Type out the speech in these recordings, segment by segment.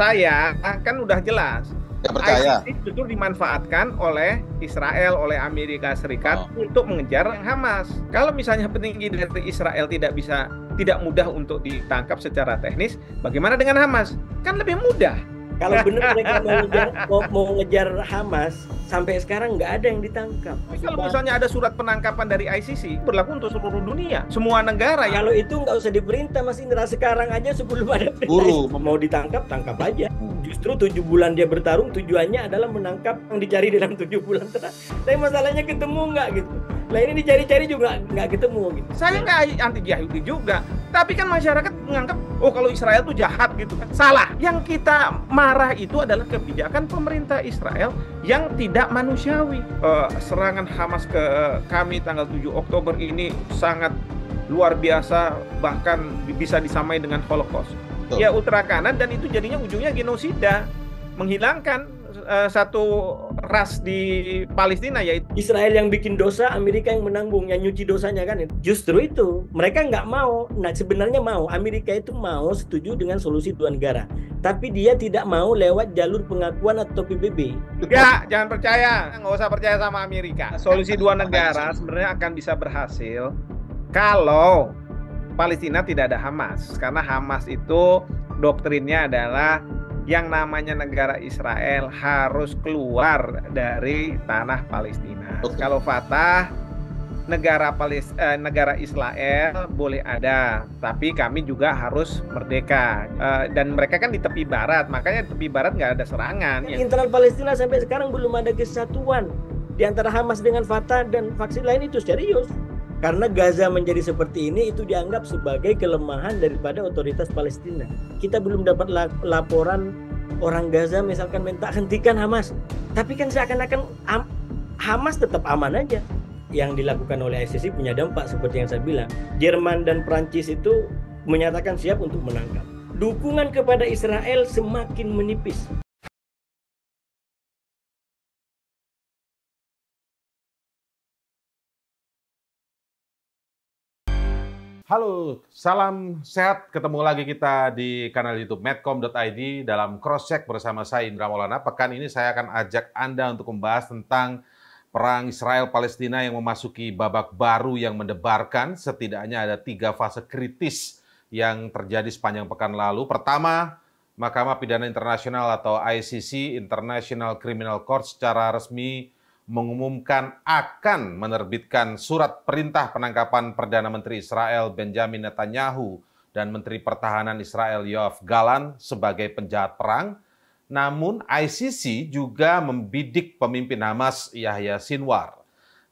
saya kan udah jelas. Nggak percaya. ISIS justru dimanfaatkan oleh Israel, oleh Amerika Serikat untuk mengejar Hamas. Kalau misalnya petinggi dari Israel tidak mudah untuk ditangkap secara teknis, bagaimana dengan Hamas? Kan lebih mudah. Kalau benar mereka mau ngejar Hamas, sampai sekarang nggak ada yang ditangkap. Kalau misalnya ada surat penangkapan dari ICC, berlaku untuk seluruh dunia, semua negara. Kalau itu nggak usah diperintah, Mas Indra. Sekarang aja sebelum ada perintah, mau ditangkap, tangkap aja. Justru 7 bulan dia bertarung, tujuannya adalah menangkap yang dicari dalam 7 bulan terakhir. Tapi masalahnya ketemu nggak gitu. Nah ini dicari-cari juga nggak ketemu gitu. Saya nggak anti Yahudi juga, tapi kan masyarakat menganggap, oh kalau Israel itu jahat gitu kan. Salah. Yang kita marah itu adalah kebijakan pemerintah Israel yang tidak manusiawi. Serangan Hamas ke kami tanggal 7 Oktober ini sangat luar biasa, bahkan bisa disamai dengan Holocaust. Ya ultra kanan, dan itu jadinya ujungnya genosida, menghilangkan satu ras di Palestina, yaitu Israel yang bikin dosa, Amerika yang menanggung, yang nyuci dosanya kan. Justru itu mereka nggak mau. Nah sebenarnya mau, Amerika itu mau setuju dengan solusi dua negara, tapi dia tidak mau lewat jalur pengakuan atau PBB. Ya jangan percaya, nggak usah percaya sama Amerika. Solusi dua negara sebenarnya akan bisa berhasil kalau Palestina tidak ada Hamas, karena Hamas itu doktrinnya adalah yang namanya negara Israel harus keluar dari tanah Palestina. Kalau Fatah, negara Israel boleh ada, tapi kami juga harus merdeka. Dan mereka kan di tepi barat, makanya di tepi barat nggak ada serangan. Internal Palestina sampai sekarang belum ada kesatuan di antara Hamas dengan Fatah dan faksi lain, itu serius. Karena Gaza menjadi seperti ini, itu dianggap sebagai kelemahan daripada otoritas Palestina. Kita belum dapat laporan orang Gaza misalkan minta hentikan Hamas. Tapi kan seakan-akan Hamas tetap aman aja. Yang dilakukan oleh ICC punya dampak seperti yang saya bilang. Jerman dan Prancis itu menyatakan siap untuk menangkap. Dukungan kepada Israel semakin menipis. Halo, salam sehat. Ketemu lagi kita di kanal YouTube medcom.id dalam cross check bersama saya Indra Maulana. Pekan ini saya akan ajak Anda untuk membahas tentang perang Israel-Palestina yang memasuki babak baru yang mendebarkan. Setidaknya ada 3 fase kritis yang terjadi sepanjang pekan lalu. Pertama, Mahkamah Pidana Internasional atau ICC, International Criminal Court, secara resmi mengumumkan akan menerbitkan surat perintah penangkapan Perdana Menteri Israel Benjamin Netanyahu dan Menteri Pertahanan Israel Yoav Gallant sebagai penjahat perang. Namun ICC juga membidik pemimpin Hamas Yahya Sinwar.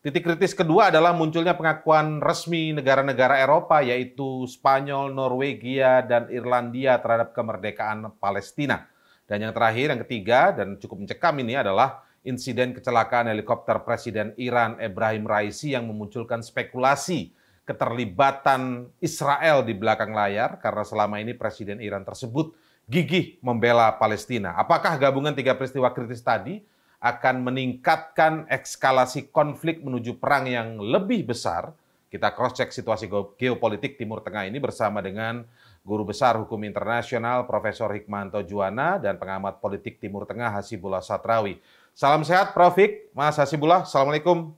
Titik kritis kedua adalah munculnya pengakuan resmi negara-negara Eropa yaitu Spanyol, Norwegia, dan Irlandia terhadap kemerdekaan Palestina. Dan yang terakhir, yang ketiga dan cukup mencekam ini adalah insiden kecelakaan helikopter Presiden Iran Ebrahim Raisi yang memunculkan spekulasi keterlibatan Israel di belakang layar karena selama ini Presiden Iran tersebut gigih membela Palestina. Apakah gabungan 3 peristiwa kritis tadi akan meningkatkan eskalasi konflik menuju perang yang lebih besar? Kita cross-check situasi geopolitik Timur Tengah ini bersama dengan Guru Besar Hukum Internasional Profesor Hikmanto Juwana dan pengamat politik Timur Tengah Hasibullah Satrawi. Salam sehat, Prof. Hik, Mas Hasibullah. Assalamualaikum.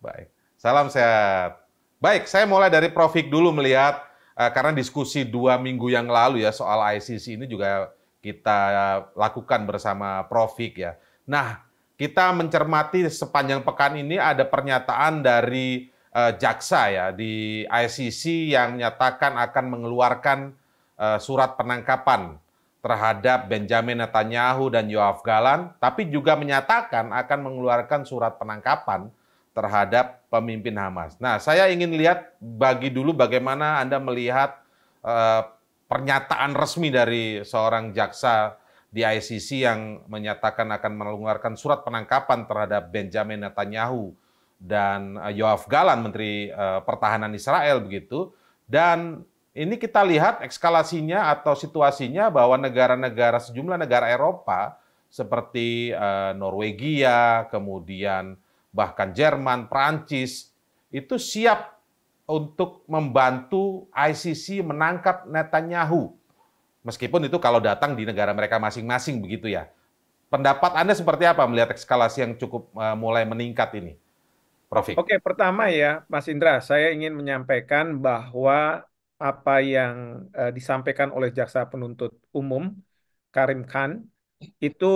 Baik, salam sehat. Baik, saya mulai dari Prof. Hik dulu melihat, karena diskusi 2 minggu yang lalu ya soal ICC ini juga kita lakukan bersama Prof. Hik ya. Nah, kita mencermati sepanjang pekan ini ada pernyataan dari jaksa ya di ICC yang menyatakan akan mengeluarkan surat penangkapan terhadap Benjamin Netanyahu dan Yoav Gallant, tapi juga menyatakan akan mengeluarkan surat penangkapan terhadap pemimpin Hamas. Nah, saya ingin lihat dulu bagaimana Anda melihat pernyataan resmi dari seorang jaksa di ICC yang menyatakan akan mengeluarkan surat penangkapan terhadap Benjamin Netanyahu dan Yoav Gallant, Menteri Pertahanan Israel begitu. Dan ini kita lihat eskalasinya atau situasinya bahwa sejumlah negara Eropa seperti Norwegia, kemudian bahkan Jerman, Prancis, itu siap untuk membantu ICC menangkap Netanyahu. Meskipun itu kalau datang di negara mereka masing-masing begitu ya. Pendapat Anda seperti apa melihat eskalasi yang cukup mulai meningkat ini, Prof. Oke, pertama ya, Mas Indra, saya ingin menyampaikan bahwa apa yang disampaikan oleh Jaksa Penuntut Umum Karim Khan itu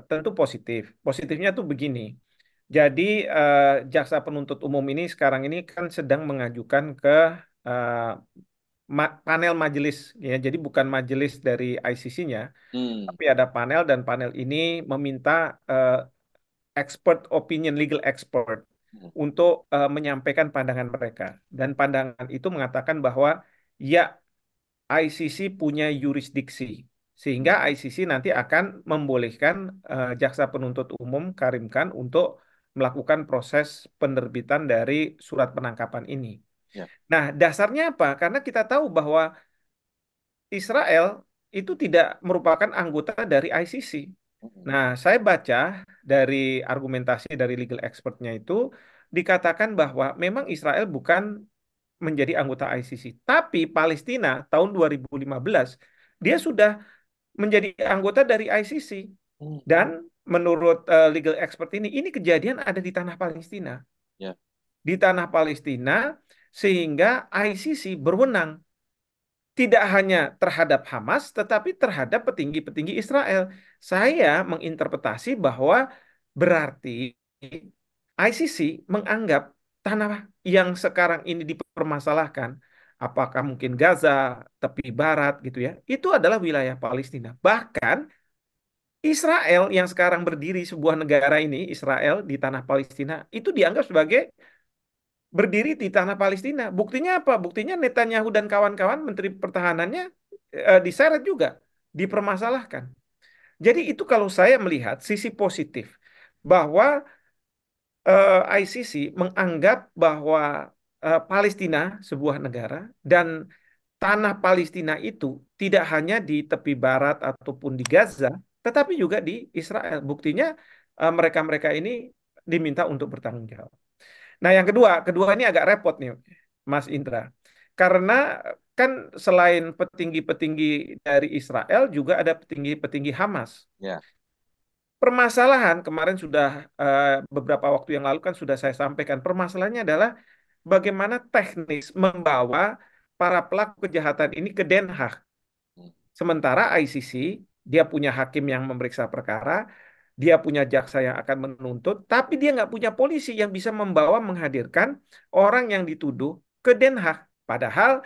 tentu positif. Positifnya tuh begini. Jadi Jaksa Penuntut Umum ini sekarang ini kan sedang mengajukan ke eh, panel majelis, ya. Jadi bukan majelis dari ICC-nya, Hmm. tapi ada panel dan panel ini meminta eh, expert opinion, legal expert Hmm. untuk menyampaikan pandangan mereka. Dan pandangan itu mengatakan bahwa ya ICC punya yurisdiksi, sehingga ICC nanti akan membolehkan Jaksa Penuntut Umum Karim Khan untuk melakukan proses penerbitan dari surat penangkapan ini. Ya. Nah, dasarnya apa? Karena kita tahu bahwa Israel itu tidak merupakan anggota dari ICC. Hmm. Nah, saya baca dari argumentasi dari legal expertnya itu dikatakan bahwa memang Israel bukan menjadi anggota ICC, tapi Palestina tahun 2015 dia sudah menjadi anggota dari ICC. Hmm. Dan menurut legal expert ini kejadian ada di tanah Palestina. Ya. Di tanah Palestina sehingga ICC berwenang tidak hanya terhadap Hamas, tetapi terhadap petinggi-petinggi Israel. Saya menginterpretasi bahwa berarti ICC menganggap tanah yang sekarang ini dipermasalahkan, apakah mungkin Gaza, tepi barat gitu ya, itu adalah wilayah Palestina. Bahkan Israel yang sekarang berdiri sebuah negara ini, Israel di tanah Palestina, itu dianggap sebagai berdiri di tanah Palestina. Buktinya apa? Buktinya Netanyahu dan kawan-kawan Menteri Pertahanannya diseret juga, dipermasalahkan. Jadi itu kalau saya melihat sisi positif bahwa ICC menganggap bahwa Palestina sebuah negara dan tanah Palestina itu tidak hanya di tepi barat ataupun di Gaza, tetapi juga di Israel. Buktinya mereka-mereka ini diminta untuk bertanggung jawab. Nah, yang kedua ini agak repot nih, Mas Indra. Karena kan selain petinggi-petinggi dari Israel, juga ada petinggi-petinggi Hamas. Ya. Permasalahan kemarin sudah beberapa waktu yang lalu kan sudah saya sampaikan. Permasalahannya adalah bagaimana teknis membawa para pelaku kejahatan ini ke Den Haag. Hmm. Sementara ICC, dia punya hakim yang memeriksa perkara, dia punya jaksa yang akan menuntut, tapi dia nggak punya polisi yang bisa membawa menghadirkan orang yang dituduh ke Den Haag. Padahal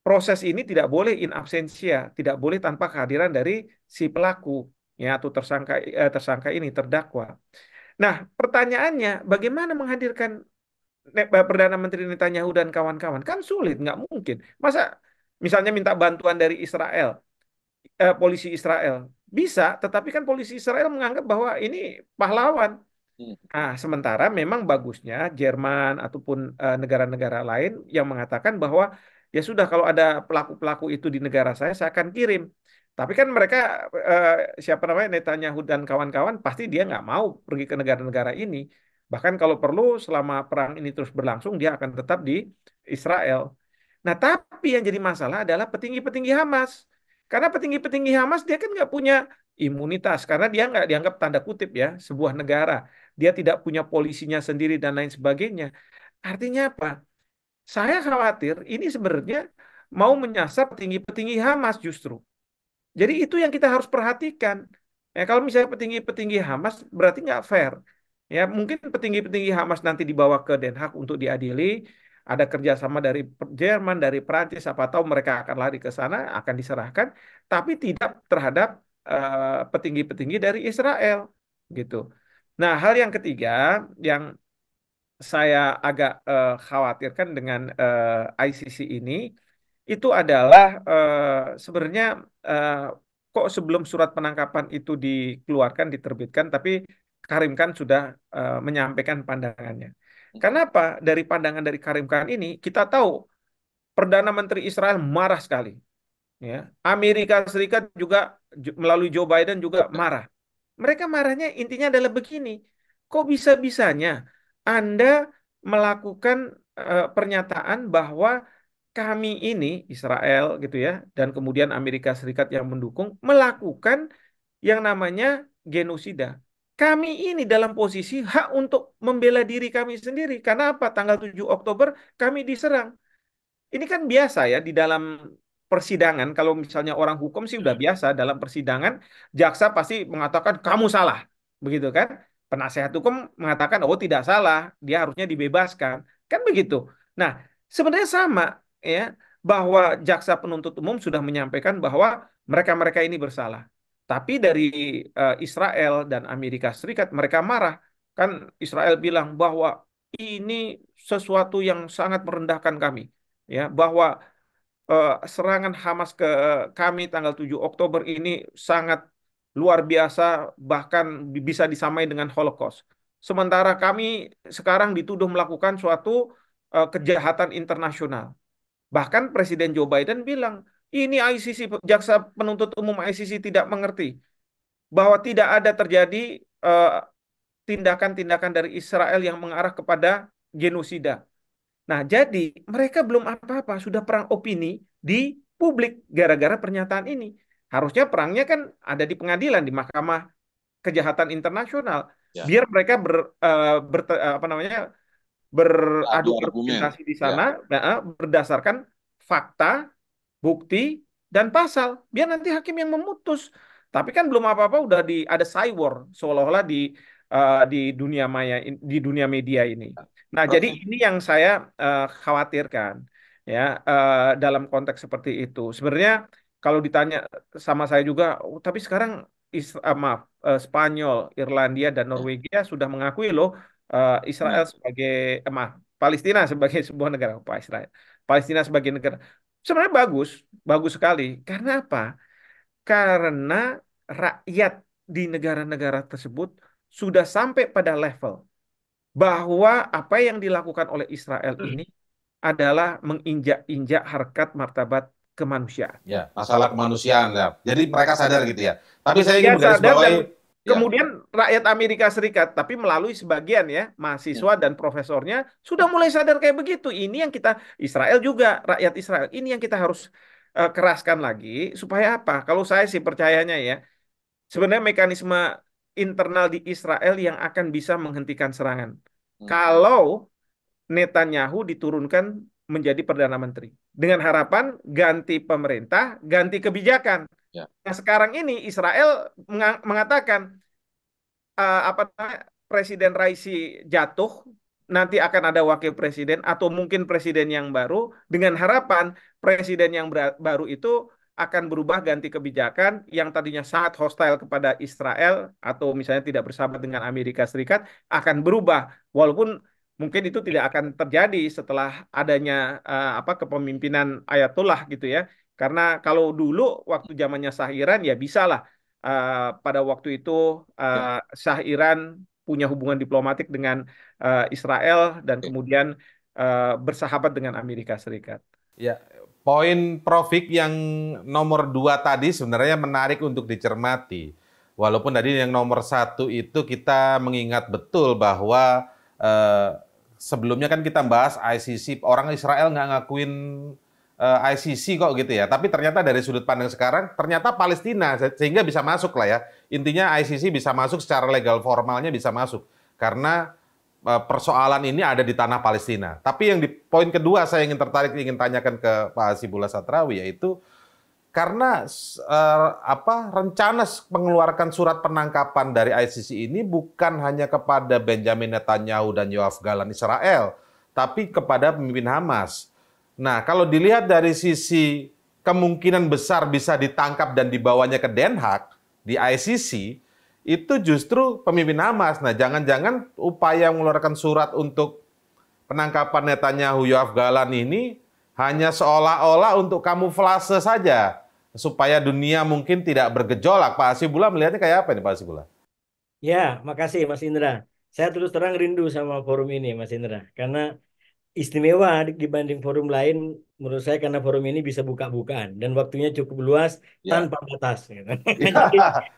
proses ini tidak boleh in absentia, tidak boleh tanpa kehadiran dari si pelaku, ya, atau tersangka ini, terdakwa. Nah, pertanyaannya, bagaimana menghadirkan Perdana Menteri Netanyahu dan kawan-kawan? Kan sulit, nggak mungkin. Masa misalnya minta bantuan dari Israel, polisi Israel. Bisa, tetapi kan polisi Israel menganggap bahwa ini pahlawan. Hmm. Nah, sementara memang bagusnya Jerman ataupun negara-negara lain yang mengatakan bahwa ya sudah kalau ada pelaku-pelaku itu di negara saya akan kirim. Tapi kan mereka eh, siapa namanya Netanyahu dan kawan-kawan pasti dia nggak mau pergi ke negara-negara ini. Bahkan kalau perlu selama perang ini terus berlangsung dia akan tetap di Israel. Nah, tapi yang jadi masalah adalah petinggi-petinggi Hamas. Karena petinggi-petinggi Hamas dia kan nggak punya imunitas karena dia nggak dianggap tanda kutip ya sebuah negara. Dia tidak punya polisinya sendiri dan lain sebagainya. Artinya apa? Saya khawatir ini sebenarnya mau menyasar petinggi-petinggi Hamas justru. Jadi itu yang kita harus perhatikan. Ya, kalau misalnya petinggi-petinggi Hamas berarti nggak fair. Ya, mungkin petinggi-petinggi Hamas nanti dibawa ke Den Haag untuk diadili. Ada kerjasama dari Jerman, dari Prancis, apa tahu mereka akan lari ke sana, akan diserahkan. Tapi tidak terhadap petinggi-petinggi dari Israel, gitu. Nah, hal yang ketiga yang saya agak khawatirkan dengan ICC ini itu adalah sebenarnya eh, kok sebelum surat penangkapan itu dikeluarkan, diterbitkan, tapi Karim Khan sudah menyampaikan pandangannya. Kenapa? Dari pandangan dari Karim Khan ini kita tahu Perdana Menteri Israel marah sekali. Ya, Amerika Serikat juga melalui Joe Biden juga marah. Mereka marahnya intinya adalah begini, kok bisa-bisanya Anda melakukan pernyataan bahwa kami ini Israel gitu ya, dan kemudian Amerika Serikat yang mendukung melakukan yang namanya genosida. Kami ini dalam posisi hak untuk membela diri kami sendiri. Karena apa? Tanggal 7 Oktober kami diserang. Ini kan biasa ya di dalam persidangan. Kalau misalnya orang hukum sih udah biasa dalam persidangan, jaksa pasti mengatakan kamu salah, begitu kan? Penasehat hukum mengatakan oh tidak salah, dia harusnya dibebaskan, kan begitu. Nah, sebenarnya sama ya bahwa jaksa penuntut umum sudah menyampaikan bahwa mereka-mereka ini bersalah. Tapi dari Israel dan Amerika Serikat mereka marah. Kan Israel bilang bahwa ini sesuatu yang sangat merendahkan kami ya bahwa serangan Hamas ke kami tanggal 7 Oktober ini sangat luar biasa bahkan bisa disamai dengan Holocaust. Sementara kami sekarang dituduh melakukan suatu kejahatan internasional. Bahkan Presiden Joe Biden bilang, ini ICC, jaksa penuntut umum ICC tidak mengerti bahwa tidak ada terjadi eh, tindakan-tindakan dari Israel yang mengarah kepada genosida. Nah, jadi mereka belum apa-apa, sudah perang opini di publik gara-gara pernyataan ini. Harusnya perangnya kan ada di pengadilan, di Mahkamah Kejahatan Internasional. Ya. Biar mereka apa namanya beradu Adu argumen. argumentasi di sana, berdasarkan fakta, bukti, dan pasal. Biar nanti hakim yang memutus. Tapi kan belum apa-apa udah ada cyber seolah-olah di dunia maya, di dunia media ini. Nah, Prof. jadi ini yang saya khawatirkan ya dalam konteks seperti itu. Sebenarnya kalau ditanya sama saya juga, "Oh, tapi sekarang maaf, Spanyol, Irlandia dan Norwegia sudah mengakui loh Israel sebagai maaf, Palestina sebagai sebuah negara, Pak Israel. Palestina sebagai negara. Sebenarnya bagus, bagus sekali. Karena apa? Karena rakyat di negara-negara tersebut sudah sampai pada level bahwa apa yang dilakukan oleh Israel ini adalah menginjak-injak harkat martabat kemanusiaan. Ya, masalah kemanusiaan ya. Jadi mereka sadar gitu ya. Tapi saya Ya ingin sadar dan menggarisbawahi kemudian rakyat Amerika Serikat, tapi melalui sebagian ya mahasiswa dan profesornya sudah mulai sadar kayak begitu. Ini yang kita Israel juga rakyat Israel ini yang kita harus keraskan lagi supaya apa? Kalau saya sih percayanya ya sebenarnya mekanisme internal di Israel yang akan bisa menghentikan serangan. Kalau Netanyahu diturunkan menjadi Perdana Menteri. Dengan harapan ganti pemerintah, ganti kebijakan. Ya. Nah sekarang ini Israel mengatakan apa namanya, Presiden Raisi jatuh, nanti akan ada wakil presiden atau mungkin presiden yang baru dengan harapan presiden yang baru itu akan berubah ganti kebijakan yang tadinya sangat hostile kepada Israel atau misalnya tidak bersahabat dengan Amerika Serikat akan berubah walaupun mungkin itu tidak akan terjadi setelah adanya apa kepemimpinan Ayatollah gitu ya. Karena kalau dulu waktu zamannya Shah Iran ya bisa lah pada waktu itu Shah Iran punya hubungan diplomatik dengan Israel dan kemudian bersahabat dengan Amerika Serikat. ya, poin Profik yang nomor 2 tadi sebenarnya menarik untuk dicermati. Walaupun tadi yang nomor 1 itu kita mengingat betul bahwa sebelumnya kan kita bahas ICC, orang Israel nggak ngakuin ICC kok gitu ya. Tapi ternyata dari sudut pandang sekarang, ternyata Palestina sehingga bisa masuk lah ya. Intinya ICC bisa masuk secara legal formalnya bisa masuk. Karena persoalan ini ada di tanah Palestina. Tapi yang di poin kedua saya ingin tanyakan ke Pak Hasibullah Satrawi yaitu karena rencana mengeluarkan surat penangkapan dari ICC ini bukan hanya kepada Benjamin Netanyahu dan Yoav Galan Israel, tapi kepada pemimpin Hamas. Nah, kalau dilihat dari sisi kemungkinan besar bisa ditangkap dan dibawanya ke Den Haag di ICC, itu justru pemimpin Hamas. Nah, jangan-jangan upaya mengeluarkan surat untuk penangkapan Netanyahu, Yoav Galan ini hanya seolah-olah untuk kamuflase saja, supaya dunia mungkin tidak bergejolak. Pak Hasibullah melihatnya kayak apa nih Pak Hasibullah? Ya, makasih Mas Indra. Saya terus terang rindu sama forum ini Mas Indra. Karena istimewa dibanding forum lain menurut saya karena forum ini bisa buka-bukaan dan waktunya cukup luas tanpa batas gitu.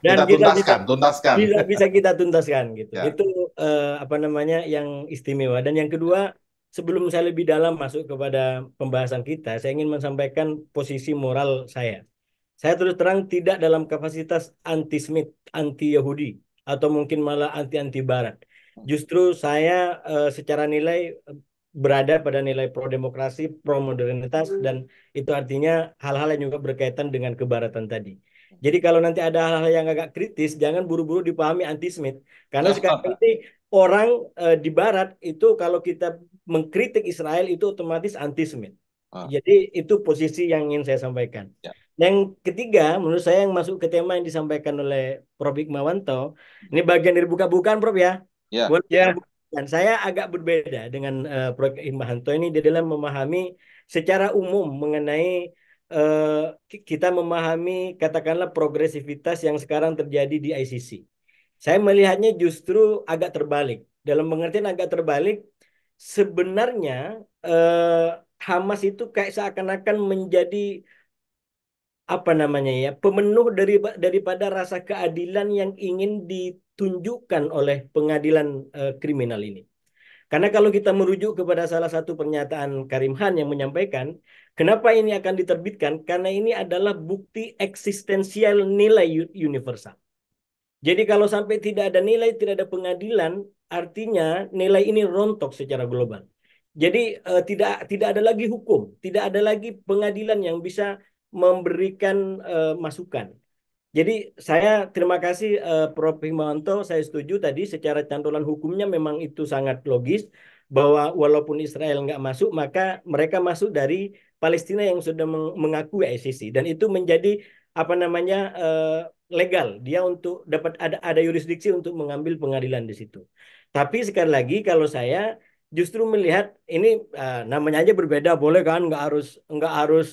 Dan kita tuntaskan. Bisa kita tuntaskan gitu. Ya. Itu apa namanya yang istimewa dan yang kedua sebelum saya lebih dalam masuk kepada pembahasan kita, saya ingin menyampaikan posisi moral saya. Saya terus terang tidak dalam kapasitas anti-Semit, anti-Yahudi, atau mungkin malah anti-anti Barat. Justru saya secara nilai berada pada nilai pro-demokrasi, pro-modernitas, dan itu artinya hal-hal yang juga berkaitan dengan kebaratan tadi. Jadi kalau nanti ada hal-hal yang agak kritis, jangan buru-buru dipahami anti-Semit. Karena sekarang ini orang di Barat itu kalau kita mengkritik Israel itu otomatis anti-Semit. Ah, Jadi itu posisi yang ingin saya sampaikan. ya, Yang ketiga, menurut saya yang masuk ke tema yang disampaikan oleh Prof. Hikmawanto, ini bagian dari buka-bukaan, Prof ya. ya, Boleh Ya, bukan? Saya agak berbeda dengan Prof. Hikmawanto ini di dalam memahami secara umum mengenai kita memahami katakanlah progresivitas yang sekarang terjadi di ICC. Saya melihatnya justru agak terbalik. Dalam pengertian agak terbalik, sebenarnya eh, Hamas itu kayak seakan-akan menjadi apa namanya ya, pemenuh daripada rasa keadilan yang ingin ditunjukkan oleh pengadilan kriminal ini. Karena kalau kita merujuk kepada salah satu pernyataan Karim Khan yang menyampaikan, kenapa ini akan diterbitkan? Karena ini adalah bukti eksistensial nilai universal. Jadi kalau sampai tidak ada nilai, tidak ada pengadilan, artinya nilai ini rontok secara global. Jadi tidak ada lagi hukum, tidak ada lagi pengadilan yang bisa memberikan masukan. Jadi saya terima kasih Prof. Hikmawanto, saya setuju tadi secara cantolan hukumnya memang itu sangat logis bahwa walaupun Israel nggak masuk, maka mereka masuk dari Palestina yang sudah mengakui ICC dan itu menjadi apa namanya legal dia untuk dapat ada yurisdiksi untuk mengambil pengadilan di situ. Tapi sekali lagi kalau saya justru melihat ini namanya aja berbeda, boleh kan nggak harus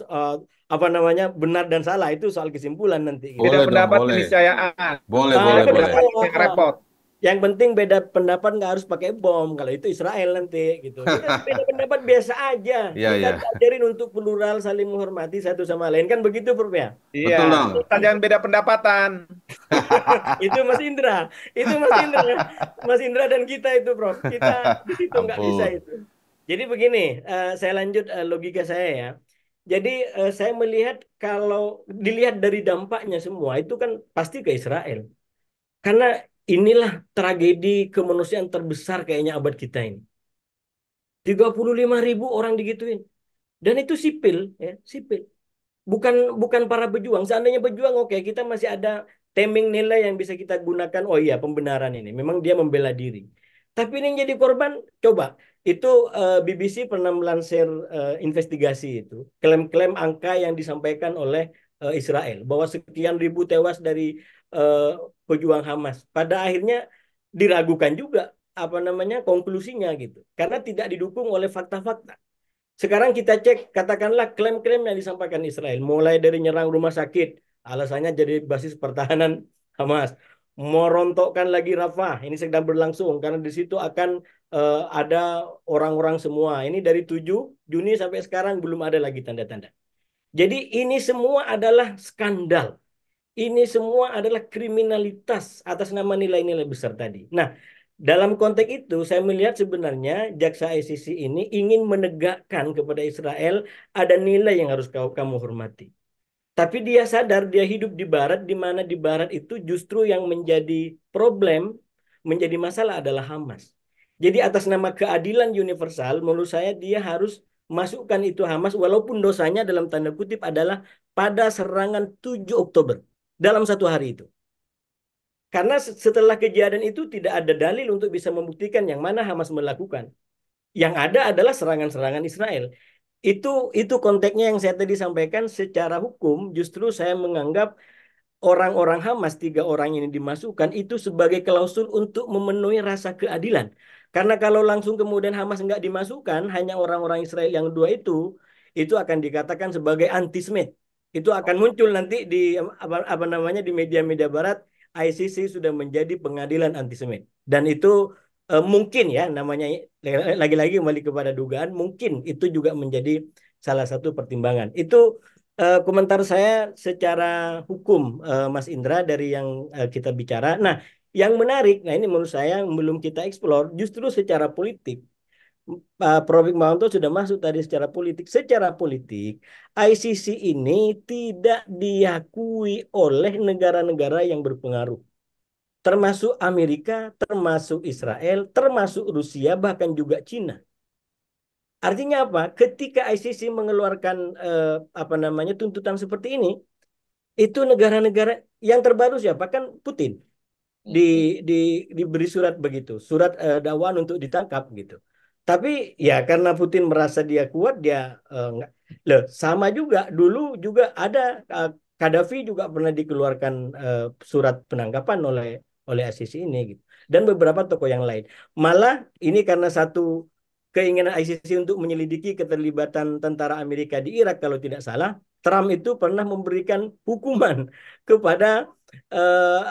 apa namanya benar dan salah itu soal kesimpulan nanti gitu. beda Boleh dong, pendapat boleh. keniscayaan. Boleh, Ah, boleh, Beda boleh. pendapat yang repot. yang penting beda pendapat nggak harus pakai bom kalau itu Israel nanti gitu. Kita beda pendapat biasa aja. Iya, Kita iya. diajarin untuk plural saling menghormati satu sama lain kan begitu Prof ya. Iya, Betul dong. kita jangan beda pendapatan. Itu Mas Indra, itu Mas Indra, Mas Indra dan kita itu Prof. Kita di situ nggak bisa Ampun. itu. Jadi begini, saya lanjut logika saya ya. Jadi saya melihat kalau dilihat dari dampaknya semua itu kan pasti ke Israel. Karena inilah tragedi kemanusiaan terbesar kayaknya abad kita ini. 35.000 orang digituin. Dan itu sipil, ya, sipil. Bukan bukan para pejuang. Seandainya pejuang, oke, kita masih ada teming nilai yang bisa kita gunakan. Oh iya, pembenaran ini. Memang dia membela diri. Tapi ini yang jadi korban, coba. Itu BBC pernah melansir investigasi itu. Klaim-klaim angka yang disampaikan oleh Israel. Bahwa sekian ribu tewas dari eh, pejuang Hamas. Pada akhirnya diragukan juga apa namanya konklusinya gitu. Karena tidak didukung oleh fakta-fakta. Sekarang kita cek katakanlah klaim-klaim yang disampaikan Israel. Mulai dari nyerang rumah sakit. Alasannya jadi basis pertahanan Hamas. Merontokkan lagi Rafah. Ini sedang berlangsung. Karena di situ akan ada orang-orang semua. Ini dari 7 Juni sampai sekarang belum ada lagi tanda-tanda. Jadi ini semua adalah skandal. Ini semua adalah kriminalitas atas nama nilai-nilai besar tadi. Nah, dalam konteks itu saya melihat sebenarnya jaksa ICC ini ingin menegakkan kepada Israel ada nilai yang harus kamu hormati. Tapi dia sadar dia hidup di Barat, di mana di Barat itu justru yang menjadi problem, menjadi masalah adalah Hamas. Jadi atas nama keadilan universal, menurut saya dia harus masukkan itu Hamas, walaupun dosanya dalam tanda kutip adalah pada serangan 7 Oktober, dalam satu hari itu. Karena setelah kejadian itu tidak ada dalil untuk bisa membuktikan yang mana Hamas melakukan. Yang ada adalah serangan-serangan Israel. Itu konteksnya yang saya tadi sampaikan secara hukum justru saya menganggap orang-orang Hamas 3 orang ini dimasukkan itu sebagai klausul untuk memenuhi rasa keadilan. Karena kalau langsung kemudian Hamas nggak dimasukkan, hanya orang-orang Israel yang 2 itu akan dikatakan sebagai anti-Semit. Itu akan muncul nanti di apa namanya di media-media Barat, ICC sudah menjadi pengadilan anti-Semit. Dan itu mungkin ya namanya lagi-lagi kembali kepada dugaan, mungkin itu juga menjadi salah satu pertimbangan. Itu komentar saya secara hukum, Mas Indra, dari yang kita bicara. Nah, yang menarik, nah ini menurut saya yang belum kita eksplor, justru secara politik. Pak Prof. Hikmahanto sudah masuk tadi secara politik. Secara politik, ICC ini tidak diakui oleh negara-negara yang berpengaruh. Termasuk Amerika, termasuk Israel, termasuk Rusia, bahkan juga Cina. Artinya apa? Ketika ICC mengeluarkan apa namanya tuntutan seperti ini, itu negara-negara yang terbaru siapa? Kan Putin di, di diberi surat begitu, surat dakwaan untuk ditangkap gitu. Tapi ya karena Putin merasa dia kuat, dia nggak. Loh, sama juga dulu juga ada Gaddafi juga pernah dikeluarkan surat penangkapan oleh ICC ini gitu. Dan beberapa tokoh yang lain. Malah ini karena satu keinginan ICC untuk menyelidiki keterlibatan tentara Amerika di Irak kalau tidak salah, Trump itu pernah memberikan hukuman kepada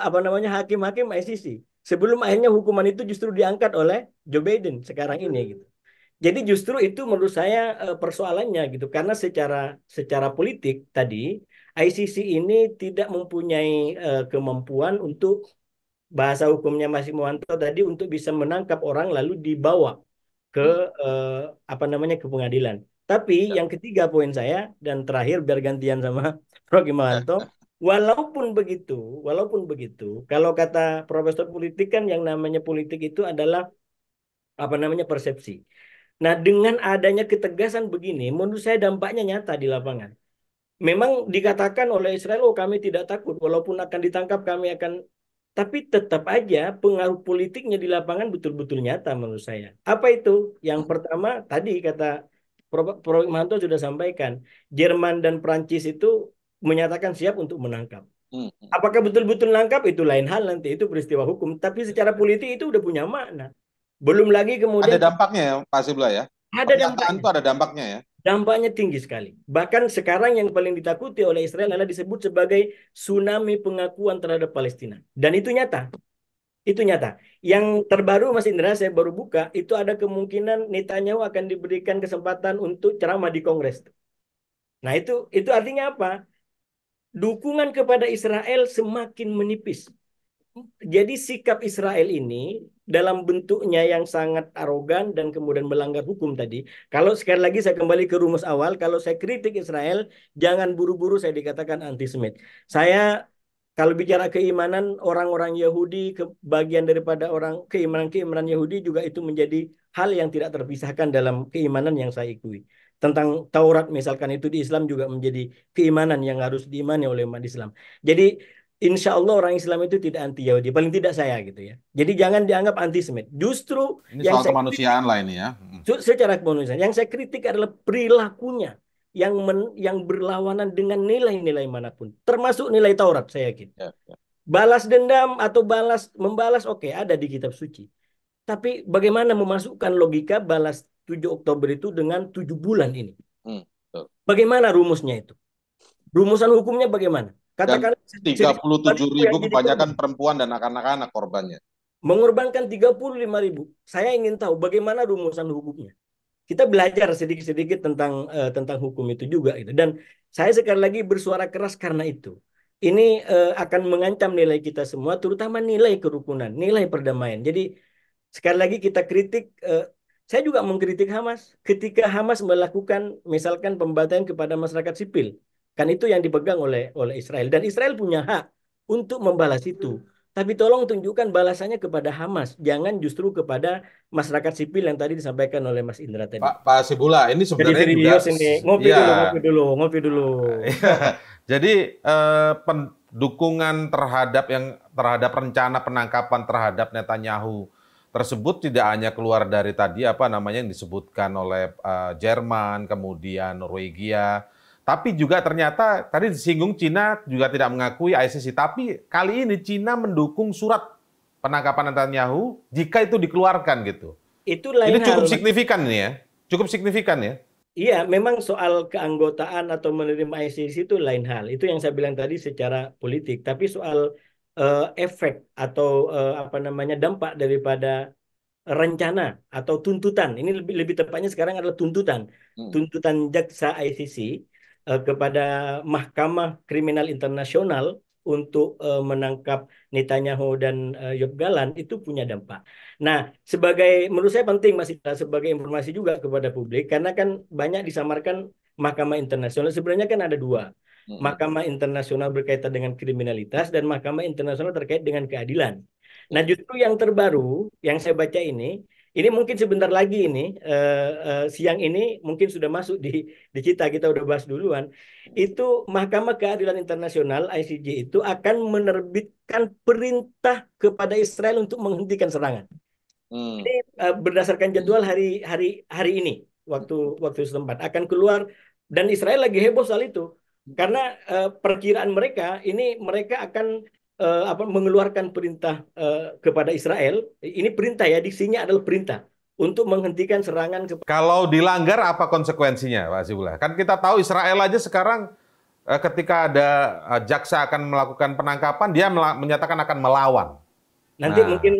apa namanya hakim-hakim ICC. Sebelum akhirnya hukuman itu justru diangkat oleh Joe Biden sekarang ini gitu. Jadi justru itu menurut saya persoalannya gitu karena secara politik tadi ICC ini tidak mempunyai kemampuan untuk bahasa hukumnya Mas Muwanto tadi untuk bisa menangkap orang lalu dibawa ke eh, apa namanya ke pengadilan. Tapi yang ketiga poin saya dan terakhir biar gantian sama Prof. Imanto, walaupun begitu, walaupun begitu, kalau kata Profesor politik kan yang namanya politik itu adalah apa namanya persepsi. Nah, dengan adanya ketegasan begini, menurut saya dampaknya nyata di lapangan. Memang dikatakan oleh Israel, oh kami tidak takut, walaupun akan ditangkap kami akan, tapi tetap aja pengaruh politiknya di lapangan betul-betul nyata menurut saya. Apa itu? Yang pertama, tadi kata Prof. Hikmahanto sudah sampaikan, Jerman dan Prancis itu menyatakan siap untuk menangkap. Apakah betul-betul menangkap? Itu lain hal nanti, itu peristiwa hukum. Tapi secara politik itu udah punya makna. Belum lagi Ada kemudian dampaknya ya, Pak Sibla ya. ada Pernyataan dampaknya. itu ada dampaknya ya. Dampaknya tinggi sekali. Bahkan sekarang yang paling ditakuti oleh Israel adalah disebut sebagai tsunami pengakuan terhadap Palestina. Dan itu nyata. Itu nyata. Yang terbaru Mas Indra, saya baru buka, itu ada kemungkinan Netanyahu akan diberikan kesempatan untuk ceramah di Kongres. Nah, itu artinya apa? Dukungan kepada Israel semakin menipis. Jadi sikap Israel ini dalam bentuknya yang sangat arogan dan kemudian melanggar hukum tadi. Kalau sekali lagi saya kembali ke rumus awal, kalau saya kritik Israel, jangan buru-buru saya dikatakan antisemit. Saya kalau bicara keimanan orang-orang Yahudi, bagian daripada orang keimanan-keimanan Yahudi juga itu menjadi hal yang tidak terpisahkan dalam keimanan yang saya ikuti. Tentang Taurat misalkan itu di Islam juga menjadi keimanan yang harus diimani oleh umat Islam. Jadi Insya Allah orang Islam itu tidak anti Yahudi, paling tidak saya gitu ya. Jadi jangan dianggap antisemit. Justru Ini yang soal saya kritik, kemanusiaan lah ini ya. secara kemanusiaan, yang saya kritik adalah perilakunya yang berlawanan dengan nilai-nilai manapun, termasuk nilai Taurat saya yakin. Ya, ya. Balas dendam atau membalas oke, ada di kitab suci. Tapi bagaimana memasukkan logika balas 7 Oktober itu dengan 7 bulan ini? Betul. Bagaimana rumusnya itu? Rumusan hukumnya bagaimana? Dan Katakan sedikit 37.000 yang jadi korban. kebanyakan perempuan dan anak-anak korbannya. Mengorbankan 35.000. Saya ingin tahu bagaimana rumusan hukumnya. Kita belajar sedikit-sedikit tentang hukum itu juga gitu. Dan saya sekali lagi bersuara keras karena itu. Ini akan mengancam nilai kita semua, terutama nilai kerukunan, nilai perdamaian. Jadi sekali lagi kita kritik. Saya juga mengkritik Hamas ketika Hamas melakukan misalkan pembantaian kepada masyarakat sipil. Kan itu yang dipegang oleh Israel. Dan Israel punya hak untuk membalas itu. Tapi tolong tunjukkan balasannya kepada Hamas, jangan justru kepada masyarakat sipil yang tadi disampaikan oleh Mas Indra tadi. Pak Sibula, ini Jadi sebenarnya juga serius ini, ngopi ya. dulu, ngopi dulu, ngopi dulu. Jadi dukungan terhadap rencana penangkapan terhadap Netanyahu tersebut tidak hanya keluar dari tadi apa namanya yang disebutkan oleh Jerman, kemudian Norwegia, tapi juga ternyata tadi disinggung Cina juga tidak mengakui ICC. Tapi kali ini Cina mendukung surat penangkapan Netanyahu jika itu dikeluarkan gitu. Itu lain Ini cukup hal. signifikan nih ya, cukup signifikan ya. Iya, memang soal keanggotaan atau menerima ICC itu lain hal. Itu yang saya bilang tadi secara politik. Tapi soal efek atau apa namanya dampak daripada rencana atau tuntutan, ini lebih tepatnya sekarang adalah tuntutan, tuntutan jaksa ICC kepada Mahkamah Kriminal Internasional untuk menangkap Netanyahu dan Yoav Galan itu punya dampak. Nah, menurut saya penting masih sebagai informasi juga kepada publik karena kan banyak disamarkan Mahkamah Internasional. Sebenarnya kan ada dua. Mm-mm. Mahkamah Internasional berkaitan dengan kriminalitas dan Mahkamah Internasional terkait dengan keadilan. Nah, Ya. justru yang terbaru yang saya baca ini mungkin sebentar lagi siang ini mungkin sudah masuk di kita udah bahas duluan. Itu Mahkamah Keadilan Internasional ICJ itu akan menerbitkan perintah kepada Israel untuk menghentikan serangan. Hmm. Ini berdasarkan jadwal hari ini waktu waktu setempat akan keluar dan Israel lagi heboh soal itu karena perkiraan mereka akan mengeluarkan perintah kepada Israel. Ini perintah ya, diksinya adalah perintah untuk menghentikan serangan ke. Kalau dilanggar apa konsekuensinya, Pak Hasibullah? Kan kita tahu Israel aja sekarang ketika ada jaksa akan melakukan penangkapan, dia menyatakan akan melawan. Nanti Nah, mungkin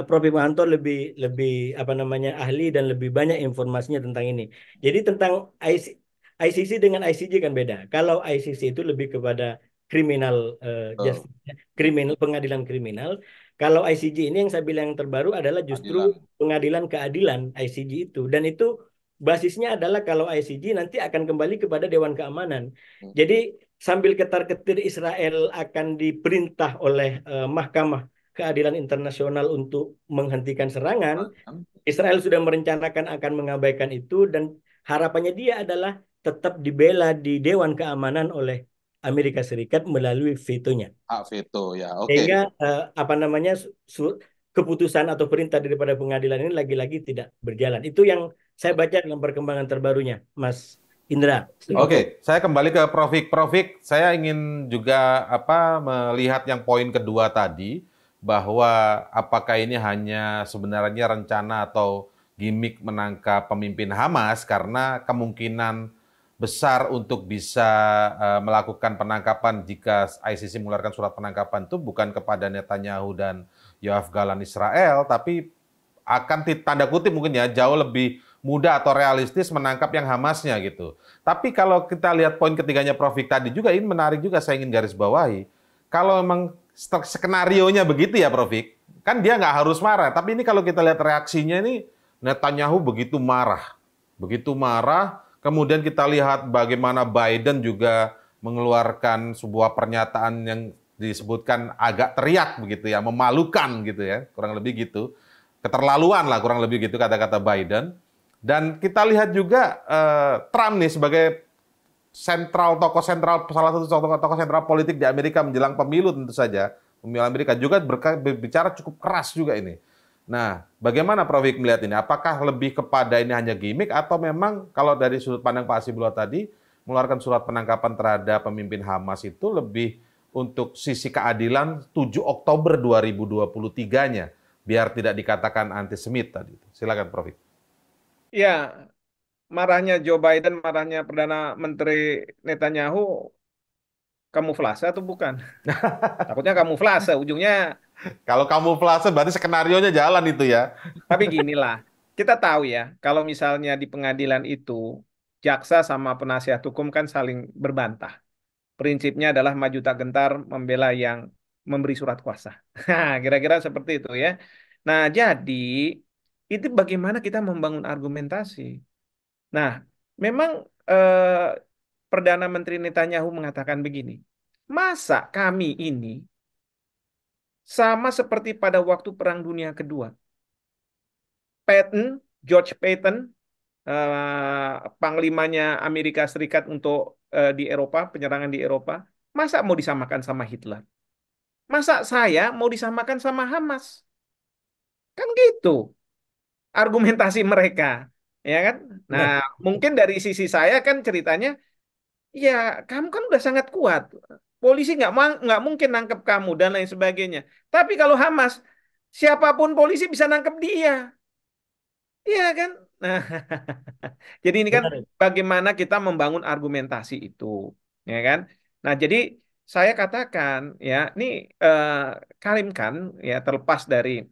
Prof. Iwanto lebih lebih apa namanya ahli dan lebih banyak informasinya tentang ini. Jadi tentang ICC dengan ICJ kan beda. Kalau ICC itu lebih kepada kriminal Betul. justice, kriminal pengadilan kriminal. Kalau ICJ ini yang saya bilang yang terbaru adalah justru Keadilan. pengadilan keadilan ICJ itu dan itu basisnya adalah kalau ICJ nanti akan kembali kepada Dewan Keamanan. Hmm. Jadi sambil ketar-ketir Israel akan diperintah oleh Mahkamah Keadilan Internasional untuk menghentikan serangan, Israel sudah merencanakan akan mengabaikan itu dan harapannya dia adalah tetap dibela di Dewan Keamanan oleh Amerika Serikat melalui vetonya. Hak veto ya, oke. Sehingga apa namanya keputusan atau perintah daripada pengadilan ini lagi-lagi tidak berjalan. Itu yang saya baca dalam perkembangan terbarunya, Mas Indra. oke, saya kembali ke Profik. Profik, saya ingin juga melihat yang poin kedua tadi, bahwa apakah ini hanya sebenarnya rencana atau gimmick menangkap pemimpin Hamas karena kemungkinan besar untuk bisa melakukan penangkapan jika ICC mengeluarkan surat penangkapan itu bukan kepada Netanyahu dan Yoav Galan Israel, tapi akan tanda kutip mungkin ya jauh lebih mudah atau realistis menangkap yang Hamasnya gitu. Tapi kalau kita lihat poin ketiganya Prof. Vik tadi juga ini menarik juga, saya ingin garis bawahi. Kalau memang skenarionya begitu ya Prof. Vik, kan dia nggak harus marah. Tapi ini kalau kita lihat reaksinya ini Netanyahu begitu marah. Kemudian kita lihat bagaimana Biden juga mengeluarkan sebuah pernyataan yang disebutkan agak teriak begitu ya, memalukan gitu ya, kurang lebih gitu. Keterlaluan lah kurang lebih gitu kata-kata Biden. Dan kita lihat juga Trump nih sebagai salah satu tokoh sentral politik di Amerika menjelang pemilu tentu saja. Pemilu Amerika juga berbicara cukup keras juga ini. Nah, bagaimana Prof. Vik melihat ini? Apakah lebih kepada ini hanya gimmick atau memang kalau dari sudut pandang Pak Hasibullah tadi mengeluarkan surat penangkapan terhadap pemimpin Hamas itu lebih untuk sisi keadilan 7 Oktober 2023-nya biar tidak dikatakan antisemit tadi. Silakan Prof. Vik. Ya, marahnya Joe Biden, marahnya Perdana Menteri Netanyahu kamuflase atau bukan? Takutnya kamuflase, ujungnya. Kalau kamuflase berarti skenarionya jalan itu ya. Tapi ginilah, kita tahu ya, kalau misalnya di pengadilan itu, jaksa sama penasihat hukum kan saling berbantah. Prinsipnya adalah maju tak gentar membela yang memberi surat kuasa. Kira-kira seperti itu ya. Nah, jadi itu bagaimana kita membangun argumentasi. Nah, memang Perdana Menteri Netanyahu mengatakan begini, masa kami ini sama seperti pada waktu Perang Dunia Kedua. George Patton, panglimanya Amerika Serikat untuk di Eropa, penyerangan di Eropa, masa mau disamakan sama Hitler? Masa saya mau disamakan sama Hamas? Kan gitu argumentasi mereka, ya kan? Nah, Nah, mungkin dari sisi saya kan ceritanya, ya kamu kan udah sangat kuat, polisi nggak mungkin nangkep kamu dan lain sebagainya. Tapi kalau Hamas, siapapun polisi bisa nangkep dia, iya kan? Nah, jadi ini kan benar. bagaimana kita membangun argumentasi itu, ya kan? Nah, jadi saya katakan ya, ini eh, Karim kan ya terlepas dari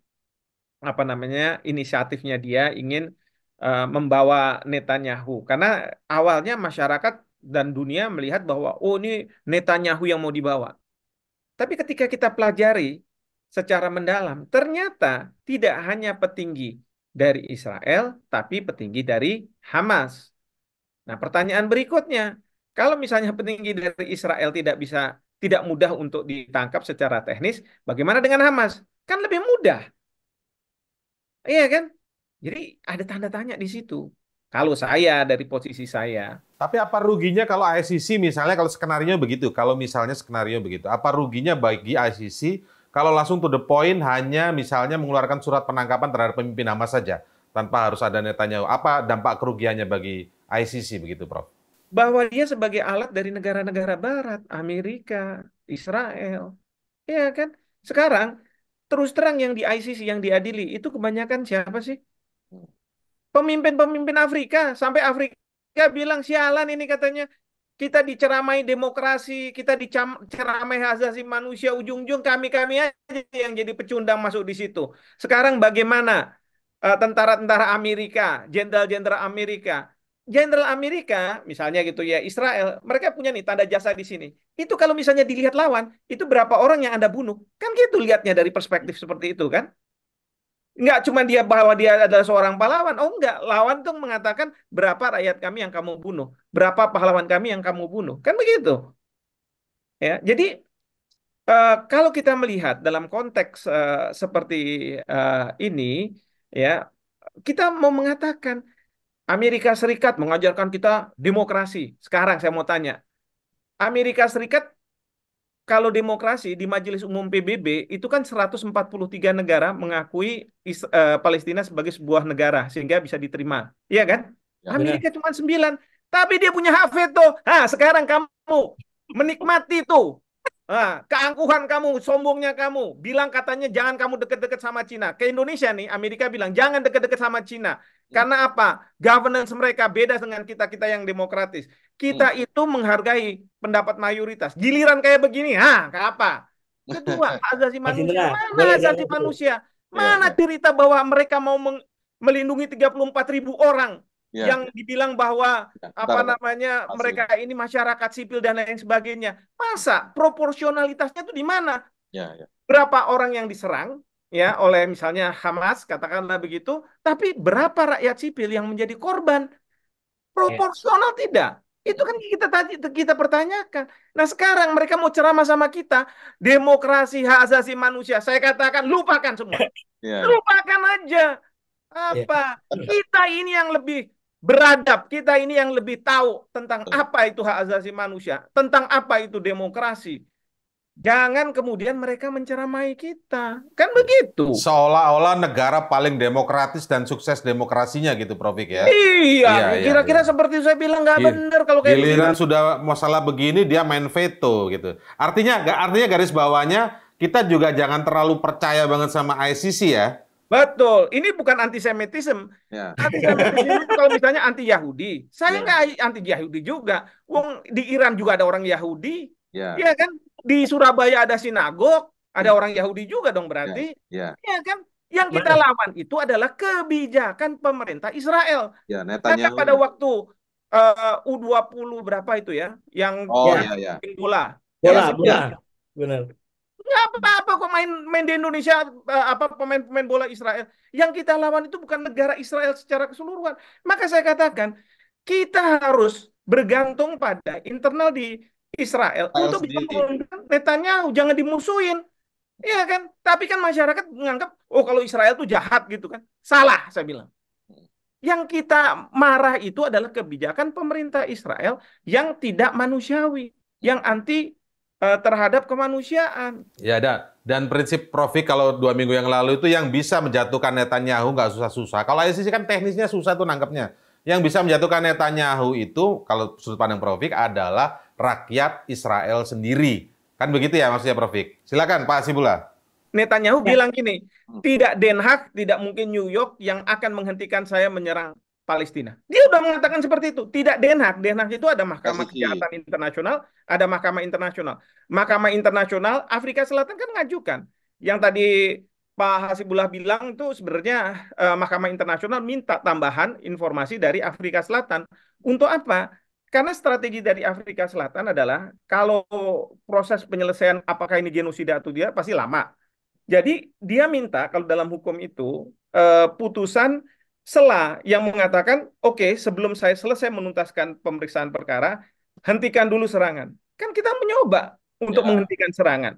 apa namanya inisiatifnya dia ingin membawa Netanyahu karena awalnya masyarakat dan dunia melihat bahwa oh ini Netanyahu yang mau dibawa. Tapi ketika kita pelajari secara mendalam, ternyata tidak hanya petinggi dari Israel, tapi petinggi dari Hamas. Nah, pertanyaan berikutnya, kalau misalnya petinggi dari Israel tidak mudah untuk ditangkap secara teknis, bagaimana dengan Hamas? Kan lebih mudah, iya kan? Jadi ada tanda tanya di situ. Kalau saya dari posisi saya, Tapi apa ruginya kalau ICC misalnya kalau skenario begitu, kalau misalnya skenario begitu, apa ruginya bagi ICC kalau langsung to the point hanya misalnya mengeluarkan surat penangkapan terhadap pemimpin Hamas saja tanpa harus ada Netanyahu? Apa dampak kerugiannya bagi ICC begitu, Prof? bahwa dia sebagai alat dari negara-negara Barat, Amerika, Israel, ya kan? Sekarang terus terang yang di ICC yang diadili itu kebanyakan siapa sih? Pemimpin-pemimpin Afrika. Sampai Afrika bilang sialan ini katanya. Kita diceramai demokrasi, kita diceramai hak asasi manusia, ujung-ujung kami-kami aja yang jadi pecundang masuk di situ. Sekarang bagaimana tentara-tentara Amerika, jenderal-jenderal Amerika, jenderal Amerika, misalnya gitu ya, Israel, mereka punya nih tanda jasa di sini. Itu kalau misalnya dilihat lawan, itu berapa orang yang Anda bunuh? Kan gitu lihatnya dari perspektif seperti itu kan? Nggak cuma dia bahwa dia adalah seorang pahlawan. Oh enggak, lawan tuh mengatakan berapa rakyat kami yang kamu bunuh, berapa pahlawan kami yang kamu bunuh. Kan begitu. Ya, jadi kalau kita melihat dalam konteks seperti ini, ya kita mau mengatakan Amerika Serikat mengajarkan kita demokrasi. Sekarang saya mau tanya, Amerika Serikat kalau demokrasi di Majelis Umum PBB itu kan 143 negara mengakui Palestina sebagai sebuah negara sehingga bisa diterima. Iya kan? Ya. Amerika cuma 9, tapi dia punya hak veto. Nah, sekarang kamu menikmati itu. Nah, keangkuhan kamu, sombongnya kamu, bilang katanya jangan kamu deket-deket sama Cina. Ke Indonesia nih, Amerika bilang jangan deket-deket sama Cina. Karena apa? Governance mereka beda dengan kita-kita yang demokratis. Kita itu menghargai pendapat mayoritas. Giliran kayak begini, kayak apa? Kedua, hak asasi Mas manusia. Indra, Mana boleh hak saya asasi ngomong? manusia? Ya, Mana ya, cerita bahwa mereka mau melindungi 34.000 orang ya, yang dibilang bahwa ya. apa Bentar, Pak. namanya Masih. mereka ini masyarakat sipil dan lain sebagainya. Masa proporsionalitasnya itu di mana? Ya, ya. Berapa orang yang diserang ya oleh misalnya Hamas katakanlah begitu, tapi berapa rakyat sipil yang menjadi korban? Ya. Proporsional tidak? Itu kan kita pertanyakan. Nah, sekarang mereka mau ceramah sama kita, demokrasi hak asasi manusia. Saya katakan lupakan semua. Ya, Lupakan aja. Ya. Apa? Kita ini yang lebih beradab, kita ini yang lebih tahu tentang apa itu hak asasi manusia, tentang apa itu demokrasi. Jangan kemudian mereka menceramai kita. Kan begitu. Seolah-olah negara paling demokratis dan sukses demokrasinya gitu, Prof. Ya. Iya, Iya, iya, kira-kira iya. seperti saya bilang nggak Gi- benar kalau kayak begini. Giliran sudah masalah begini dia main veto gitu. Artinya garis bawahnya kita juga jangan terlalu percaya banget sama ICC ya. Betul. Ini bukan antisemitisme. ya, Antisemitisme itu kalau misalnya anti Yahudi. Saya ya, nggak anti Yahudi juga. Wong di Iran juga ada orang Yahudi. ya, Iya kan? Di Surabaya ada sinagog, ada ya, orang Yahudi juga dong ya, berarti. ya, Iya kan? Yang kita Mas, lawan itu adalah kebijakan pemerintah Israel. ya. Maka Netanyahu. pada waktu U20 berapa itu ya, yang Oh, ya, ya, ya. bola, Ya, bola, Piala bola. Dunia. Benar. Nggak apa-apa kok main di Indonesia apa pemain-pemain bola Israel. Yang kita lawan itu bukan negara Israel secara keseluruhan. Maka saya katakan kita harus bergantung pada internal di Israel Israel untuk bisa sendiri. menurunkan Netanyahu, jangan dimusuhin. Iya kan? Tapi kan masyarakat menganggap oh kalau Israel itu jahat gitu kan. Salah saya bilang. Yang kita marah itu adalah kebijakan pemerintah Israel yang tidak manusiawi, yang anti terhadap kemanusiaan. Ya ada. Dan prinsip Profik kalau 2 minggu yang lalu itu yang bisa menjatuhkan Netanyahu nggak susah-susah. Kalau ICC kan teknisnya susah tuh nangkepnya. Yang bisa menjatuhkan Netanyahu itu kalau sudut pandang Profik adalah rakyat Israel sendiri. Kan begitu ya maksudnya Profik. Silakan Pak Hasibullah. Netanyahu Ya. bilang gini, tidak Den Haag, tidak mungkin New York yang akan menghentikan saya menyerang Palestina. Dia udah mengatakan seperti itu. Tidak Den Haag. Den Haag itu ada Mahkamah ICC. Kejahatan Internasional, ada Mahkamah Internasional. Mahkamah Internasional Afrika Selatan kan ngajukan. Yang tadi Pak Hasibullah bilang itu sebenarnya Mahkamah Internasional minta tambahan informasi dari Afrika Selatan. Untuk apa? Karena strategi dari Afrika Selatan adalah kalau proses penyelesaian apakah ini genosida atau dia pasti lama. Jadi dia minta kalau dalam hukum itu putusan sela yang mengatakan, oke, sebelum saya selesai menuntaskan pemeriksaan perkara, hentikan dulu serangan. Kan kita mencoba untuk Ya. menghentikan serangan.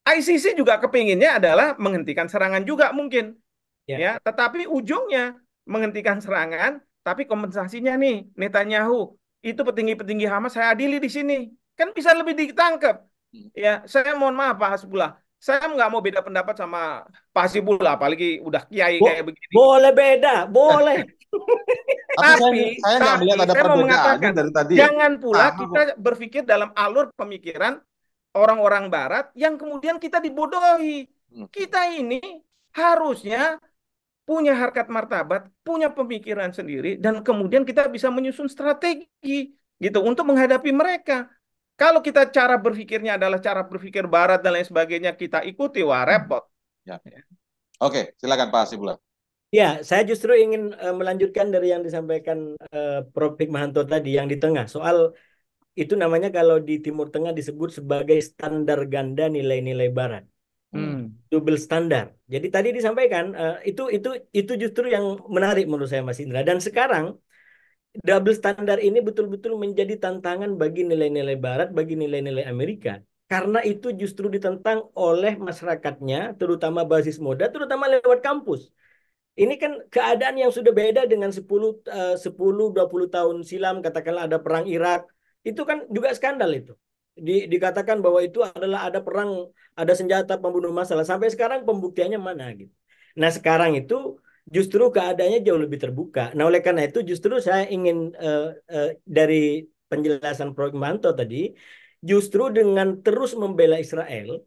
ICC juga kepinginnya adalah menghentikan serangan juga mungkin, Ya. ya. Tetapi ujungnya menghentikan serangan, tapi kompensasinya nih Netanyahu itu petinggi-petinggi Hamas saya adili di sini, kan bisa lebih ditangkap. Ya, saya mohon maaf Pak Hasbullah, saya nggak mau beda pendapat sama Pak Hasibullah, apalagi udah kiai kayak begini. Boleh beda, boleh. Tapi saya nggak Tapi melihat ada saya mau perbedaannya mengatakan, dari tadi. jangan pula Sama kita kok. berpikir dalam alur pemikiran orang-orang Barat yang kemudian kita dibodohi. Hmm. Kita ini harusnya punya harkat martabat, punya pemikiran sendiri, dan kemudian kita bisa menyusun strategi gitu untuk menghadapi mereka. Kalau kita cara berpikirnya adalah cara berpikir Barat dan lain sebagainya, kita ikuti, wah repot. Ya. Oke, silakan Pak Hasibullah. Ya, saya justru ingin melanjutkan dari yang disampaikan Prof. Hikmahanto tadi yang di tengah soal itu namanya kalau di Timur Tengah disebut sebagai standar ganda nilai-nilai Barat. Double standar. Jadi tadi disampaikan itu justru yang menarik menurut saya Mas Indra. Dan sekarang double standar ini betul-betul menjadi tantangan bagi nilai-nilai Barat, bagi nilai-nilai Amerika. Karena itu justru ditentang oleh masyarakatnya, terutama basis moda, terutama lewat kampus. Ini kan keadaan yang sudah beda dengan 10-20 tahun silam, katakanlah ada perang Irak. Itu kan juga skandal itu. Dikatakan bahwa itu adalah ada perang, ada senjata pembunuh massal. Sampai sekarang pembuktiannya mana gitu. Nah, sekarang itu justru keadaannya jauh lebih terbuka. Nah, oleh karena itu justru saya ingin dari penjelasan Prof. Manto tadi, justru dengan terus membela Israel,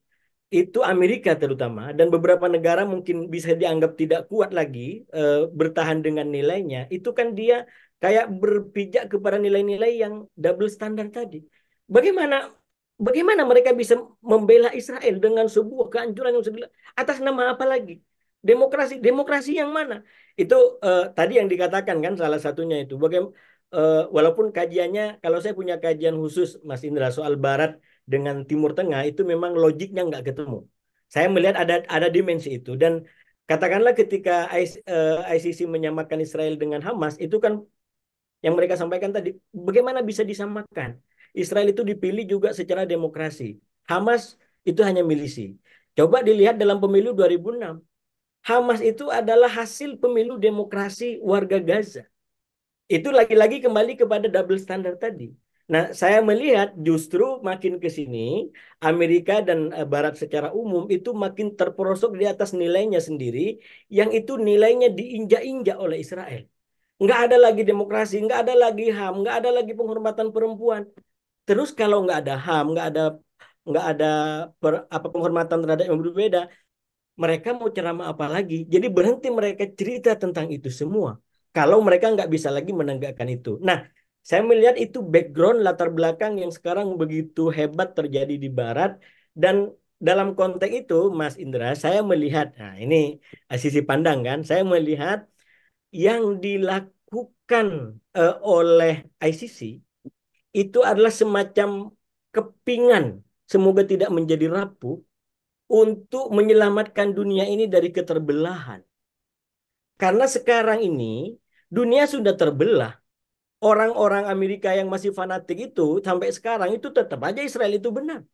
itu Amerika terutama dan beberapa negara mungkin bisa dianggap tidak kuat lagi bertahan dengan nilainya, itu kan dia kayak berpijak kepada nilai-nilai yang double standar tadi. Bagaimana bagaimana mereka bisa membela Israel dengan sebuah kehancuran yang segala atas nama apa lagi? Demokrasi, demokrasi yang mana? Itu tadi yang dikatakan kan salah satunya itu. Bagaimana walaupun kajiannya, kalau saya punya kajian khusus Mas Indra soal Barat dengan Timur Tengah itu memang logiknya nggak ketemu. Saya melihat ada dimensi itu dan katakanlah ketika ICC menyamakan Israel dengan Hamas itu kan yang mereka sampaikan tadi bagaimana bisa disamakan? Israel itu dipilih juga secara demokrasi. Hamas itu hanya milisi. Coba dilihat dalam pemilu 2006. Hamas itu adalah hasil pemilu demokrasi warga Gaza. Itu lagi-lagi kembali kepada double standard tadi. Nah, saya melihat justru makin ke sini Amerika dan Barat secara umum itu makin terperosok di atas nilainya sendiri, yang itu nilainya diinjak-injak oleh Israel. Nggak ada lagi demokrasi, nggak ada lagi HAM, nggak ada lagi penghormatan perempuan. Terus kalau nggak ada HAM, nggak ada penghormatan terhadap yang berbeda, mereka mau ceramah apa lagi? Jadi berhenti mereka cerita tentang itu semua. Kalau mereka nggak bisa lagi menegakkan itu. Nah, saya melihat itu background latar belakang yang sekarang begitu hebat terjadi di Barat. Dan dalam konteks itu, Mas Indra, saya melihat, nah ini sisi pandang kan, saya melihat yang dilakukan oleh ICC itu adalah semacam kepingan, semoga tidak menjadi rapuh, untuk menyelamatkan dunia ini dari keterbelahan. Karena sekarang ini dunia sudah terbelah. Orang-orang Amerika yang masih fanatik itu sampai sekarang itu tetap aja Israel itu benar.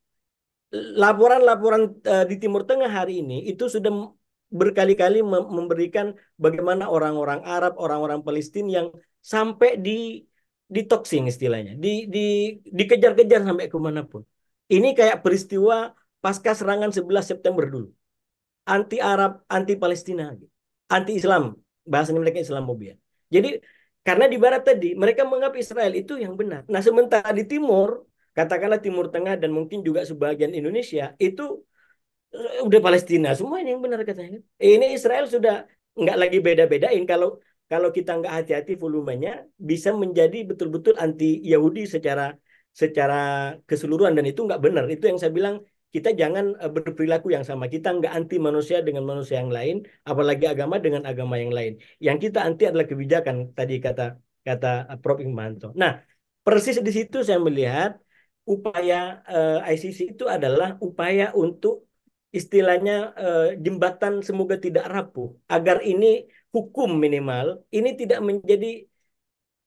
Laporan-laporan di Timur Tengah hari ini itu sudah berkali-kali memberikan bagaimana orang-orang Arab, orang-orang Palestina yang sampai di istilahnya, dikejar-kejar sampai kemanapun. Ini kayak peristiwa pasca serangan 11 September dulu. Anti Arab, anti Palestina, anti Islam, bahasanya mereka Islamophobia. Jadi karena di Barat tadi mereka menganggap Israel itu yang benar. Nah, sementara di Timur, katakanlah Timur Tengah dan mungkin juga sebagian Indonesia itu udah Palestina semua yang benar katanya. Ini Israel sudah nggak lagi beda-bedain. Kalau kita nggak hati-hati volumenya bisa menjadi betul-betul anti Yahudi secara secara keseluruhan dan itu nggak benar. Itu yang saya bilang kita jangan berperilaku yang sama. Kita nggak anti manusia dengan manusia yang lain, apalagi agama dengan agama yang lain. Yang kita anti adalah kebijakan tadi kata kata Prof. Hikmahanto. Nah, persis di situ saya melihat upaya ICC itu adalah upaya untuk istilahnya jembatan semoga tidak rapuh agar ini hukum minimal ini tidak menjadi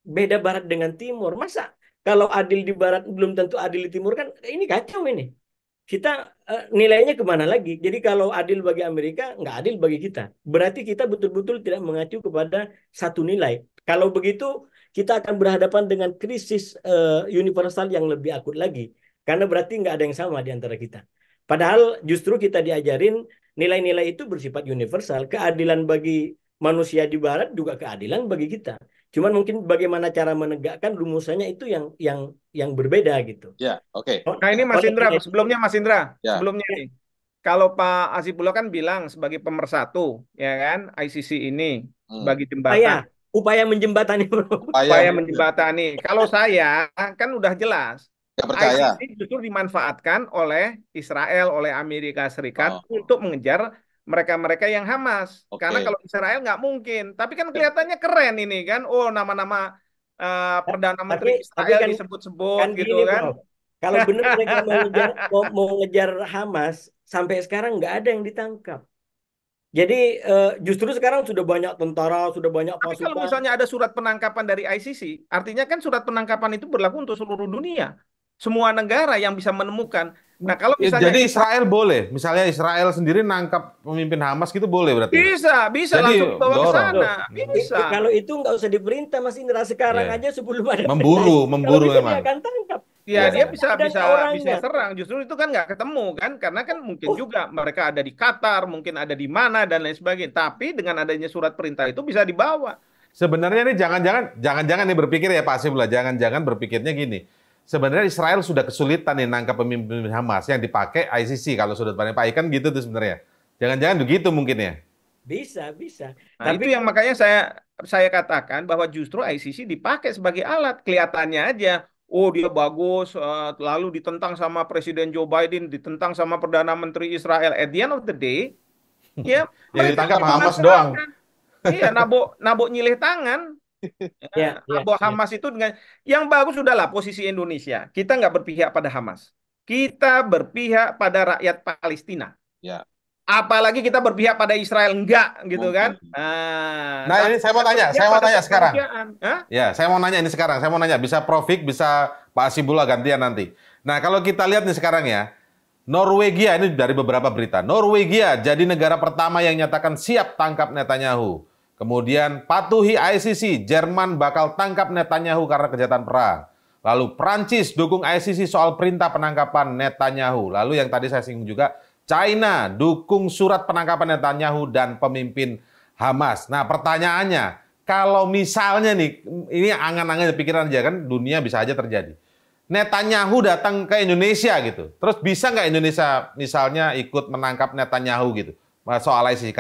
beda barat dengan timur. Masa kalau adil di barat belum tentu adil di timur, kan ini kacau ini. Kita nilainya kemana lagi? Jadi kalau adil bagi Amerika, nggak adil bagi kita. Berarti kita betul-betul tidak mengacu kepada satu nilai. Kalau begitu, kita akan berhadapan dengan krisis universal yang lebih akut lagi. Karena berarti nggak ada yang sama di antara kita. Padahal justru kita diajarin nilai-nilai itu bersifat universal. Keadilan bagi manusia di barat juga keadilan bagi kita. Cuman mungkin bagaimana cara menegakkan rumusannya itu yang berbeda gitu. Ya, oke. Nah ini Mas Indra, sebelumnya Mas Indra, Ya. sebelumnya nih. Kalau Pak Hasibullah kan bilang sebagai pemersatu, ya kan, ICC ini sebagai jembatan. Upaya menjembatani. Upaya menjembatani. Kalau saya kan udah jelas. Nggak percaya. ICC justru dimanfaatkan oleh Israel, oleh Amerika Serikat untuk mengejar mereka-mereka yang Hamas. Karena kalau Israel nggak mungkin. Tapi kan kelihatannya keren ini kan. Oh, nama-nama Perdana Menteri Israel kan, disebut-sebut kan gitu gini, kan. Bro. Kalau benar mereka mau ngejar Hamas, sampai sekarang nggak ada yang ditangkap. Jadi justru sekarang sudah banyak tentara, sudah banyak pasukan. Tapi kalau misalnya ada surat penangkapan dari ICC, artinya kan surat penangkapan itu berlaku untuk seluruh dunia. Semua negara yang bisa menemukan. Nah, kalau misalnya jadi Israel boleh, misalnya Israel sendiri nangkap pemimpin Hamas gitu boleh berarti? Bisa jadi, langsung bawa ke sana. Bisa. Kalau itu nggak usah diperintah Mas Indra, sekarang aja sebelum ada memburu memang. Dia akan tangkap. Ya, dia bisa serang. Justru itu kan nggak ketemu kan, karena kan mungkin juga mereka ada di Qatar, mungkin ada di mana dan lain sebagainya. Tapi dengan adanya surat perintah itu bisa dibawa. Sebenarnya ini jangan-jangan nih berpikir ya Pak Hasibullah, jangan-jangan berpikirnya gini. Sebenarnya Israel sudah kesulitan nih nangkap pemimpin Hamas yang dipakai ICC kalau sudut pandang Pak Ikan gitu tuh sebenarnya. Jangan-jangan begitu mungkin ya. Bisa. Nah, itu yang makanya saya katakan bahwa justru ICC dipakai sebagai alat. Kelihatannya aja, oh dia bagus, lalu ditentang sama Presiden Joe Biden, ditentang sama Perdana Menteri Israel. At the end of the day, ya yang ditangkap Hamas doang. Iya, nabok nyilih tangan. Bahwa Hamas itu dengan yang bagus sudahlah posisi Indonesia. Kita nggak berpihak pada Hamas. Kita berpihak pada rakyat Palestina. Ya. Apalagi kita berpihak pada Israel enggak gitu kan. Nah, ini saya mau tanya sekarang. Ya, saya mau nanya ini sekarang. Saya mau nanya bisa Prof. Vick, bisa Pak Hasibullah gantian nanti. Nah, kalau kita lihat nih sekarang ya. Norwegia ini dari beberapa berita. Norwegia jadi negara pertama yang nyatakan siap tangkap Netanyahu. Kemudian patuhi ICC, Jerman bakal tangkap Netanyahu karena kejahatan perang. Lalu Prancis dukung ICC soal perintah penangkapan Netanyahu. Lalu yang tadi saya singgung juga, China dukung surat penangkapan Netanyahu dan pemimpin Hamas. Nah pertanyaannya, kalau misalnya nih, ini angan-angan pikiran aja kan, dunia bisa aja terjadi. Netanyahu datang ke Indonesia gitu. Terus bisa nggak Indonesia misalnya ikut menangkap Netanyahu gitu? Soal ICC.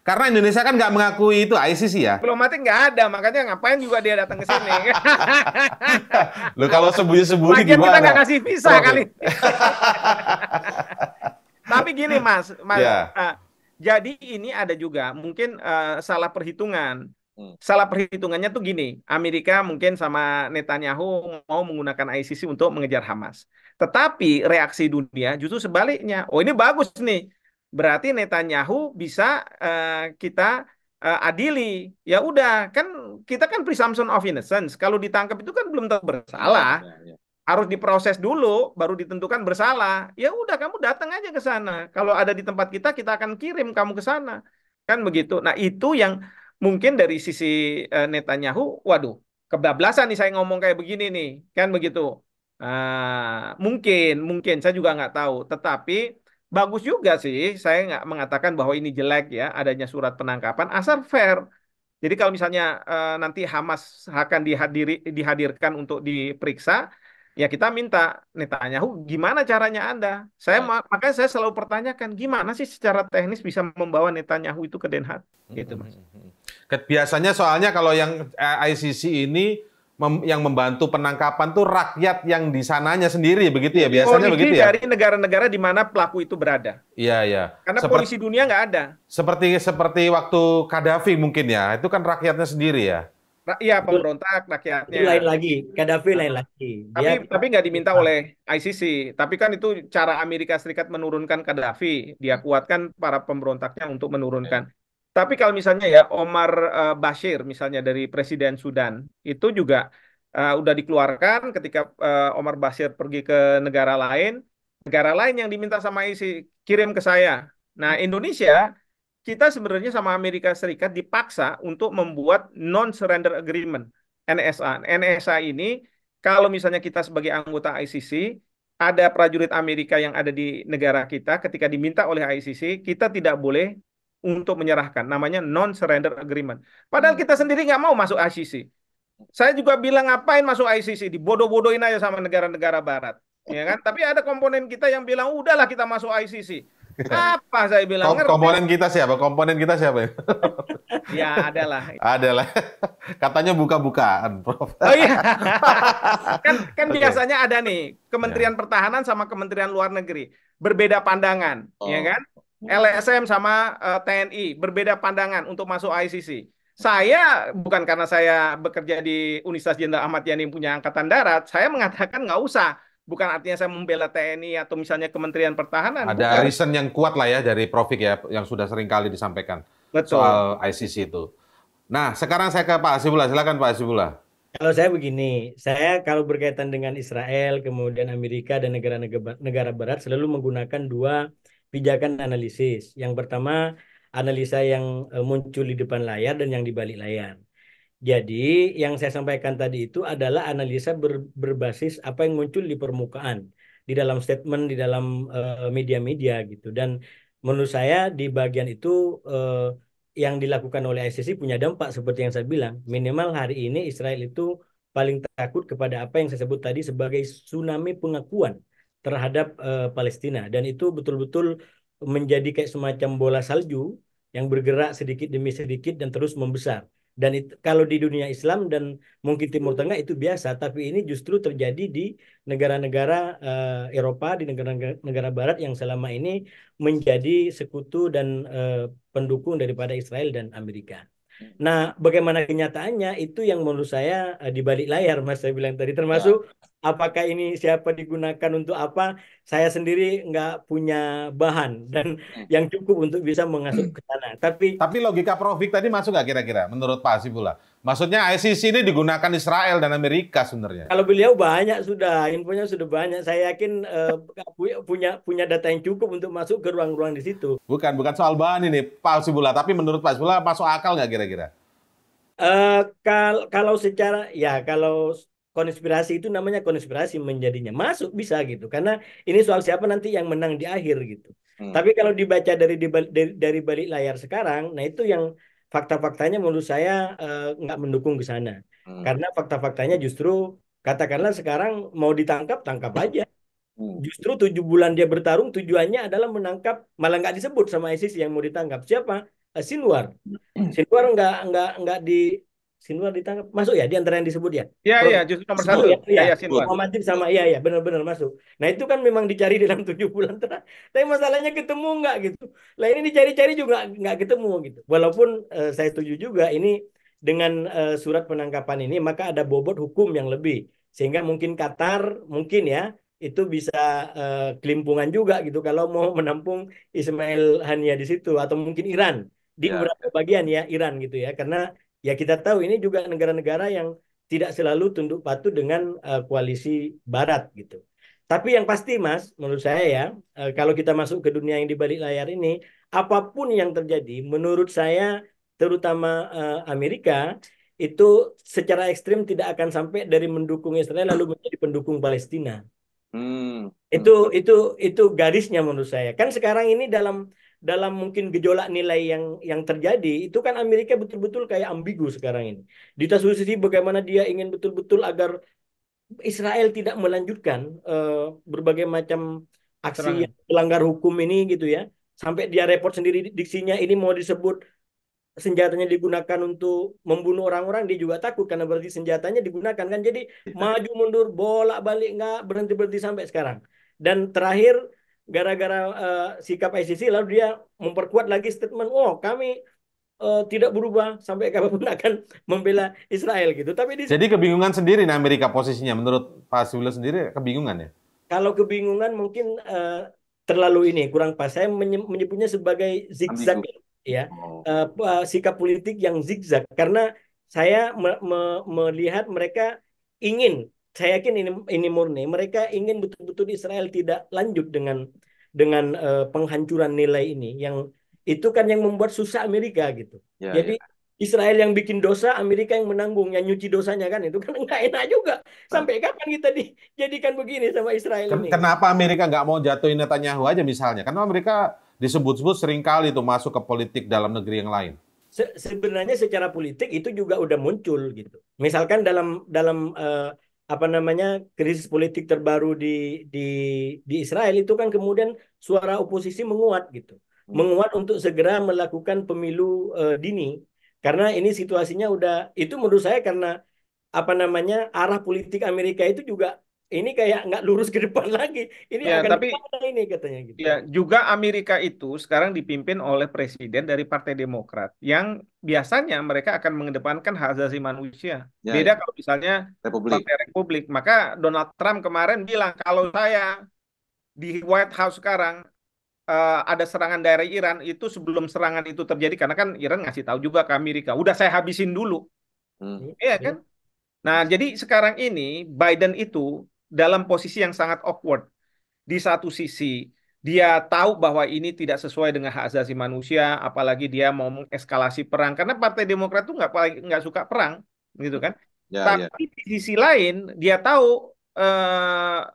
Karena Indonesia kan nggak mengakui itu ICC ya. Diplomatik nggak ada, makanya ngapain juga dia datang ke sini. Loh kalau sembunyi-sembunyi gimana? Kita nggak kasih visa kali. Tapi gini Mas, jadi ini ada juga mungkin salah perhitungan. Salah perhitungannya tuh gini, Amerika mungkin sama Netanyahu mau menggunakan ICC untuk mengejar Hamas. Tetapi reaksi dunia justru sebaliknya. Oh ini bagus nih. Berarti Netanyahu bisa kita adili. Ya udah, kan kita kan presumption of innocence. Kalau ditangkap itu kan belum tentu bersalah. Harus diproses dulu baru ditentukan bersalah. Ya udah kamu datang aja ke sana. Kalau ada di tempat kita akan kirim kamu ke sana. Kan begitu. Nah, itu yang mungkin dari sisi Netanyahu, waduh, kebablasan nih saya ngomong kayak begini nih. Kan begitu. Mungkin saya juga nggak tahu. Tetapi bagus juga sih, saya nggak mengatakan bahwa ini jelek ya, adanya surat penangkapan, asal fair. Jadi kalau misalnya nanti Hamas akan dihadirkan untuk diperiksa, ya kita minta Netanyahu, gimana caranya Anda? Makanya saya selalu pertanyakan, gimana sih secara teknis bisa membawa Netanyahu itu ke Den Haag? Gitu, Mas. Biasanya soalnya kalau yang ICC ini yang membantu penangkapan tuh rakyat yang di sananya sendiri, begitu ya? Biasanya begitu ya? Dari negara-negara di mana pelaku itu berada. Iya. Karena polisi dunia nggak ada. Seperti waktu Gaddafi mungkin ya, itu kan rakyatnya sendiri ya? Iya, Itu, pemberontak itu lain rakyatnya. lagi. Gaddafi lain Nah, lagi. Dia tapi nggak diminta oleh ICC. Tapi kan itu cara Amerika Serikat menurunkan Gaddafi. Dia kuatkan para pemberontaknya untuk menurunkan. Tapi kalau misalnya ya Omar Bashir misalnya dari Presiden Sudan itu juga udah dikeluarkan ketika Omar Bashir pergi ke negara lain yang diminta sama ICC kirim ke saya. Nah, Indonesia kita sebenarnya sama Amerika Serikat dipaksa untuk membuat non-surrender agreement NSA. NSA ini kalau misalnya kita sebagai anggota ICC ada prajurit Amerika yang ada di negara kita ketika diminta oleh ICC kita tidak boleh untuk menyerahkan namanya non-surrender agreement. Padahal kita sendiri nggak mau masuk ICC. Saya juga bilang ngapain masuk ICC, dibodoh-bodohin aja sama negara-negara Barat, ya kan? Tapi ada komponen kita yang bilang udahlah kita masuk ICC. Apa saya bilang ngerti? Komponen kita siapa? Komponen kita siapa ya? Ya adalah. Adalah. Katanya buka-bukaan, Prof. Oh iya, kan Oke. biasanya ada nih Ya. Kementerian Pertahanan sama Kementerian Luar Negeri berbeda pandangan, ya Oh. kan? LSM sama TNI berbeda pandangan untuk masuk ICC. Saya bukan karena saya bekerja di Universitas Jenderal Ahmad Yani yang punya angkatan darat, saya mengatakan nggak usah. Bukan artinya saya membela TNI atau misalnya Kementerian Pertahanan, Ada bukan. reason yang kuat lah ya dari Profik ya, yang sudah sering kali disampaikan Betul. soal ICC itu. Nah, sekarang saya ke Pak Hasibullah. Silakan Pak Hasibullah. Kalau saya begini, saya kalau berkaitan dengan Israel, kemudian Amerika dan negara-negara negara Barat selalu menggunakan dua pijakan analisis. Yang pertama, analisa yang muncul di depan layar dan yang di balik layar. Jadi, yang saya sampaikan tadi itu adalah analisa berbasis apa yang muncul di permukaan, di dalam statement, di dalam media-media gitu. Dan menurut saya di bagian itu yang dilakukan oleh ICC punya dampak seperti yang saya bilang. Minimal hari ini Israel itu paling takut kepada apa yang saya sebut tadi sebagai tsunami pengakuan terhadap Palestina. Dan itu betul-betul menjadi kayak semacam bola salju yang bergerak sedikit demi sedikit dan terus membesar. Dan itu, kalau di dunia Islam dan mungkin Timur Tengah itu biasa, tapi ini justru terjadi di negara-negara Eropa, di negara-negara Barat yang selama ini menjadi sekutu dan pendukung daripada Israel dan Amerika. Nah, bagaimana kenyataannya itu yang menurut saya di balik layar, Mas saya bilang tadi, termasuk Ya. apakah ini siapa digunakan untuk apa, saya sendiri nggak punya bahan dan yang cukup untuk bisa mengasuk ke sana. Tapi Tapi logika Profik tadi masuk nggak kira-kira menurut Pak Hasibullah? Maksudnya ICC ini digunakan Israel dan Amerika sebenarnya. kalau beliau banyak sudah, infonya sudah banyak. Saya yakin punya data yang cukup untuk masuk ke ruang-ruang di situ. Bukan soal bahan ini Pak Hasibullah, tapi menurut Pak Hasibullah masuk akal nggak kira-kira? Kalau secara ya kalau konspirasi itu namanya konspirasi menjadinya masuk bisa gitu karena ini soal siapa nanti yang menang di akhir gitu. Hmm. Tapi kalau dibaca dari balik layar sekarang, nah itu yang fakta-faktanya menurut saya nggak mendukung ke sana. Hmm. Karena fakta-faktanya justru katakanlah sekarang mau ditangkap tangkap aja. Hmm. Justru 7 bulan dia bertarung tujuannya adalah menangkap, malah nggak disebut sama ISIS yang mau ditangkap siapa. Sinwar. Sinwar nggak di Sinwar ditangkap masuk ya di antara yang disebut ya. Ya, Prof. ya, justru nomor Masuk satu. ya, iya. Ya, Sinwar. Muhammad sama iya benar-benar masuk. Nah itu kan memang dicari dalam 7 bulan terakhir. Tapi masalahnya ketemu nggak gitu. Lah ini dicari-cari juga nggak ketemu gitu. Walaupun saya setuju juga ini dengan surat penangkapan ini maka ada bobot hukum yang lebih sehingga mungkin Qatar mungkin ya itu bisa kelimpungan juga gitu kalau mau menampung Ismail Haniya di situ atau mungkin Iran di Ya. beberapa bagian ya Iran gitu ya karena ya kita tahu ini juga negara-negara yang tidak selalu tunduk patuh dengan koalisi Barat gitu. Tapi yang pasti Mas, menurut saya ya kalau kita masuk ke dunia yang di balik layar ini, apapun yang terjadi, menurut saya terutama Amerika itu secara ekstrim tidak akan sampai dari mendukung Israel lalu menjadi pendukung Palestina. Hmm. Itu itu itu garisnya menurut saya. Kan sekarang ini dalam mungkin gejolak nilai yang terjadi, itu kan Amerika betul-betul kayak ambigu sekarang ini. Di satu sisi bagaimana dia ingin betul-betul agar Israel tidak melanjutkan berbagai macam aksi Serangan. yang melanggar hukum ini gitu ya. Sampai dia report sendiri diksinya ini mau disebut senjatanya digunakan untuk membunuh orang-orang dia juga takut karena berarti senjatanya digunakan kan jadi maju mundur bolak-balik nggak berhenti-berhenti sampai sekarang dan terakhir gara-gara sikap ICC lalu dia memperkuat lagi statement oh kami tidak berubah sampai kapanpun akan membela Israel gitu. Tapi Jadi kebingungan sendiri nih Amerika posisinya. Menurut Pak Hasibullah sendiri kebingungan ya? kalau kebingungan mungkin terlalu ini kurang pas. Saya menyebutnya sebagai zigzag Ambigu. ya. Oh. Sikap politik yang zigzag karena saya melihat mereka ingin, saya yakin ini murni, mereka ingin betul-betul Israel tidak lanjut dengan penghancuran nilai ini yang itu kan yang membuat susah Amerika gitu. Ya, Jadi ya. Israel yang bikin dosa, Amerika yang menanggung, yang nyuci dosanya kan itu kan nggak enak juga. Sampai kapan kita dijadikan begini sama Israel ini? Kenapa Amerika nggak mau jatuhin Netanyahu aja misalnya? Karena Amerika disebut-sebut seringkali itu masuk ke politik dalam negeri yang lain. Sebenarnya secara politik itu juga udah muncul gitu. Misalkan dalam dalam apa namanya krisis politik terbaru di Israel itu kan kemudian suara oposisi menguat gitu, menguat untuk segera melakukan pemilu dini karena ini situasinya udah itu menurut saya karena apa namanya arah politik Amerika itu juga ini kayak nggak lurus ke depan lagi. Ini Ya, akan tapi kemana ini katanya gitu. ya juga Amerika itu sekarang dipimpin oleh presiden dari Partai Demokrat yang biasanya mereka akan mengedepankan hak asasi manusia. Ya, Beda ya. kalau misalnya Republik. Partai Republik. Maka Donald Trump kemarin bilang kalau saya di White House sekarang ada serangan dari Iran itu sebelum serangan itu terjadi karena kan Iran ngasih tahu juga ke Amerika, udah saya habisin dulu. Hmm. Iya kan? Nah, jadi sekarang ini Biden itu dalam posisi yang sangat awkward. Di satu sisi, dia tahu bahwa ini tidak sesuai dengan hak asasi manusia, apalagi dia mau mengeskalasi perang. Karena Partai Demokrat itu nggak suka perang, gitu kan? Ya, ya. Tapi di sisi lain, dia tahu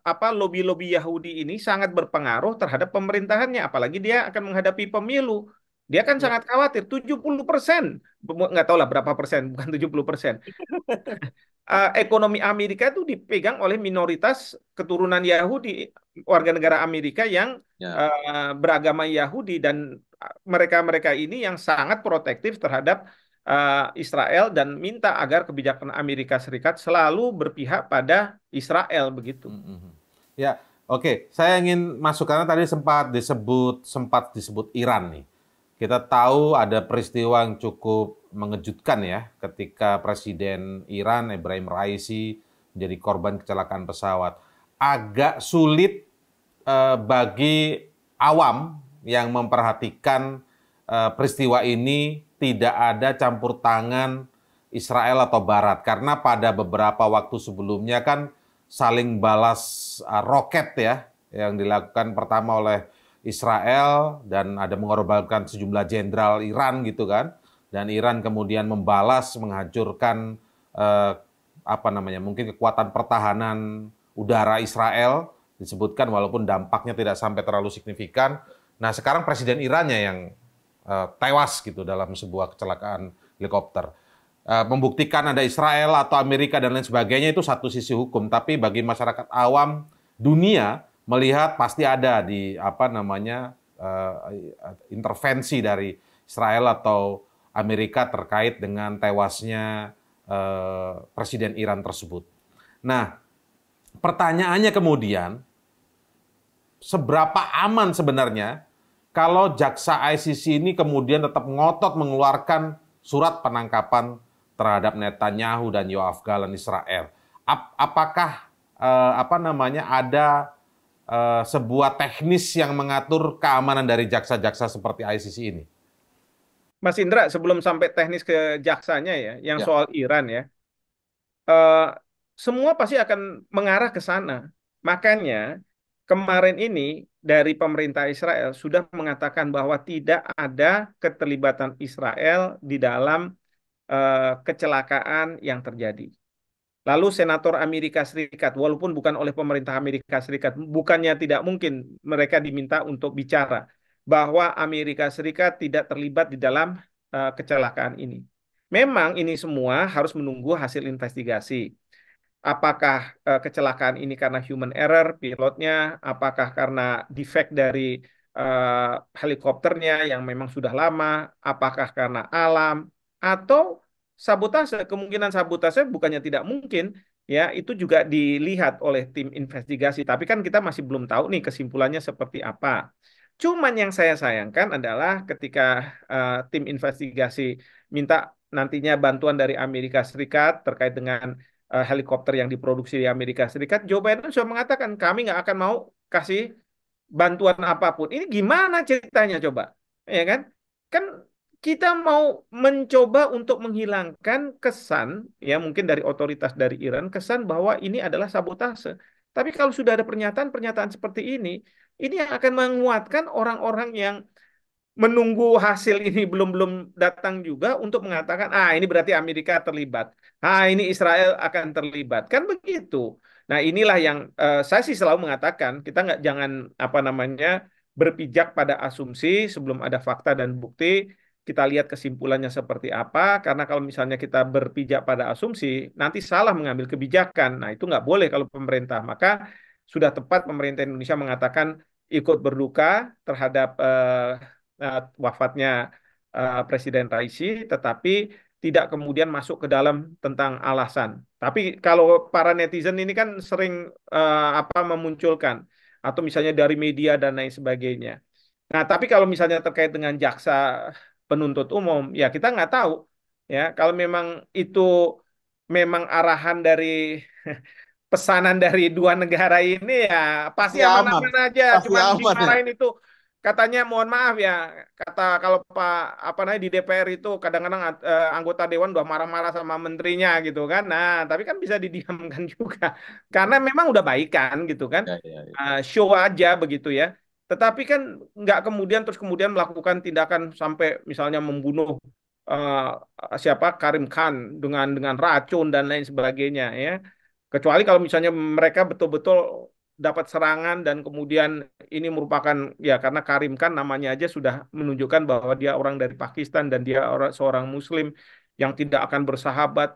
apa lobi-lobi Yahudi ini sangat berpengaruh terhadap pemerintahannya, apalagi dia akan menghadapi pemilu. Dia kan Ya. sangat khawatir, 70%, nggak tahu lah berapa persen, bukan 70%. Ekonomi Amerika itu dipegang oleh minoritas keturunan Yahudi, warga negara Amerika yang Ya. beragama Yahudi dan mereka-mereka ini yang sangat protektif terhadap Israel dan minta agar kebijakan Amerika Serikat selalu berpihak pada Israel begitu. Ya, oke. Saya ingin masuk karena tadi sempat disebut Iran nih. Kita tahu ada peristiwa yang cukup mengejutkan ya, ketika Presiden Iran Ebrahim Raisi menjadi korban kecelakaan pesawat. Agak sulit bagi awam yang memperhatikan peristiwa ini tidak ada campur tangan Israel atau Barat, karena pada beberapa waktu sebelumnya kan saling balas roket ya, yang dilakukan pertama oleh Israel dan ada mengorbankan sejumlah jenderal Iran gitu kan, dan Iran kemudian membalas menghancurkan apa namanya mungkin kekuatan pertahanan udara Israel disebutkan walaupun dampaknya tidak sampai terlalu signifikan. Nah sekarang Presiden Irannya yang tewas gitu dalam sebuah kecelakaan helikopter. Membuktikan ada Israel atau Amerika dan lain sebagainya itu satu sisi hukum, tapi bagi masyarakat awam dunia melihat pasti ada di apa namanya intervensi dari Israel atau Amerika terkait dengan tewasnya Presiden Iran tersebut. Nah, pertanyaannya kemudian, seberapa aman sebenarnya kalau jaksa ICC ini kemudian tetap ngotot mengeluarkan surat penangkapan terhadap Netanyahu dan Yoav Gallant Israel? Apakah apa namanya ada sebuah teknis yang mengatur keamanan dari jaksa-jaksa seperti ICC ini? Mas Indra, sebelum sampai teknis ke jaksanya ya, yang Ya. soal Iran ya, semua pasti akan mengarah ke sana. Makanya kemarin ini dari pemerintah Israel sudah mengatakan bahwa tidak ada keterlibatan Israel di dalam kecelakaan yang terjadi. Lalu Senator Amerika Serikat, walaupun bukan oleh pemerintah Amerika Serikat, bukannya tidak mungkin mereka diminta untuk bicara bahwa Amerika Serikat tidak terlibat di dalam kecelakaan ini. Memang ini semua harus menunggu hasil investigasi. Apakah kecelakaan ini karena human error pilotnya, apakah karena defect dari helikopternya yang memang sudah lama, apakah karena alam, atau sabotase. Kemungkinan sabotase bukannya tidak mungkin, ya itu juga dilihat oleh tim investigasi. Tapi kan kita masih belum tahu nih kesimpulannya seperti apa. Cuman yang saya sayangkan adalah ketika tim investigasi minta nantinya bantuan dari Amerika Serikat terkait dengan helikopter yang diproduksi di Amerika Serikat, Joe Biden sudah mengatakan kami nggak akan mau kasih bantuan apapun. Ini gimana ceritanya coba? Ya kan? Kan kita mau mencoba untuk menghilangkan kesan ya mungkin dari otoritas dari Iran kesan bahwa ini adalah sabotase. Tapi kalau sudah ada pernyataan-pernyataan seperti ini yang akan menguatkan orang-orang yang menunggu hasil ini belum belum datang juga untuk mengatakan ini berarti Amerika terlibat, ini Israel akan terlibat, kan begitu. Nah inilah yang saya sih selalu mengatakan kita nggak jangan apa namanya berpijak pada asumsi sebelum ada fakta dan bukti. Kita lihat kesimpulannya seperti apa, karena kalau misalnya kita berpijak pada asumsi, nanti salah mengambil kebijakan. Nah, itu nggak boleh kalau pemerintah. Maka sudah tepat pemerintah Indonesia mengatakan ikut berduka terhadap wafatnya Presiden Raisi, tetapi tidak kemudian masuk ke dalam tentang alasan. Tapi kalau para netizen ini kan sering apa memunculkan atau misalnya dari media dan lain sebagainya. Nah, tapi kalau misalnya terkait dengan jaksa penuntut umum, ya kita nggak tahu. Ya, kalau memang itu memang arahan dari pesanan dari dua negara ini ya pasti Pasti aman, aman-aman aja. pasti Cuman aman ya. dimarahin itu katanya mohon maaf ya kata kalau Pak apa namanya di DPR itu kadang-kadang anggota dewan udah marah-marah sama menterinya gitu kan. Nah, tapi kan bisa didiamkan juga karena memang udah baikan gitu kan. Ya, ya, ya. Show aja begitu ya. Tetapi kan nggak kemudian terus kemudian melakukan tindakan sampai misalnya membunuh siapa Karim Khan dengan racun dan lain sebagainya ya. Kecuali kalau misalnya mereka betul-betul dapat serangan dan kemudian ini merupakan ya karena Karim Khan namanya aja sudah menunjukkan bahwa dia orang dari Pakistan dan dia seorang Muslim yang tidak akan bersahabat.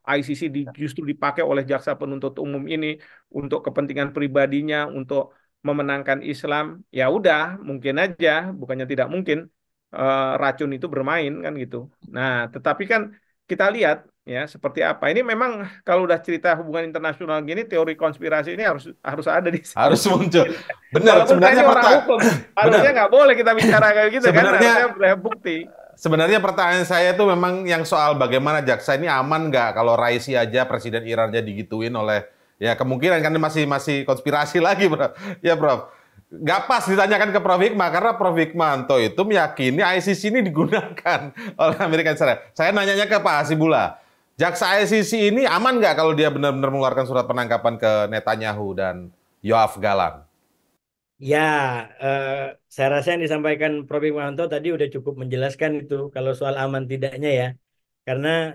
ICC justru dipakai oleh jaksa penuntut umum ini untuk kepentingan pribadinya, untuk memenangkan Islam. Ya udah, mungkin aja, bukannya tidak mungkin racun itu bermain kan gitu. Nah, tetapi kan kita lihat ya seperti apa. Ini memang kalau udah cerita hubungan internasional gini, teori konspirasi ini harus ada di sini. Harus muncul. Benar, Walaupun saya sebenarnya ini orang hukum, harusnya nggak boleh kita bicara kayak gitu kan, Sebenarnya- harusnya ada bukti. Sebenarnya pertanyaan saya itu memang yang soal bagaimana jaksa ini aman nggak kalau Raisi aja presiden Irannya digituin oleh ya kemungkinan kan masih konspirasi lagi, Prof. Ya, Prof. Nggak pas ditanyakan ke Prof. Hikmah karena Prof. Hikmanto itu meyakini ICC ini digunakan oleh Amerika Serikat. Saya nanyanya ke Pak Hasibullah. Jaksa ICC ini aman nggak kalau dia benar-benar mengeluarkan surat penangkapan ke Netanyahu dan Yoav Galan? Ya, saya rasa yang disampaikan Prof. Hikmahanto tadi udah cukup menjelaskan itu kalau soal aman tidaknya ya. Karena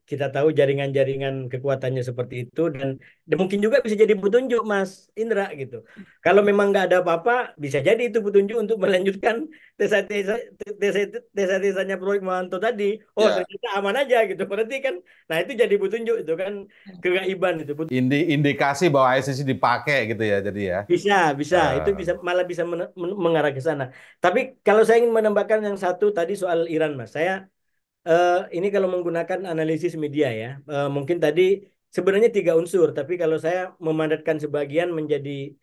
kita tahu jaringan-jaringan kekuatannya seperti itu dan mungkin juga bisa jadi petunjuk Mas Indra gitu. Kalau memang nggak ada apa-apa, bisa jadi itu petunjuk untuk melanjutkan desa-desanya Prof. Hikmahanto tadi. Oh, Ya. ternyata aman aja gitu. Berarti kan, nah itu jadi petunjuk itu kan kegaiban itu. Indikasi bahwa ICC dipakai gitu ya, jadi ya. Bisa, itu bisa malah bisa mengarah ke sana. Tapi kalau saya ingin menambahkan yang satu tadi soal Iran, Mas, saya ini kalau menggunakan analisis media ya, mungkin tadi sebenarnya tiga unsur, tapi kalau saya memandatkan sebagian menjadi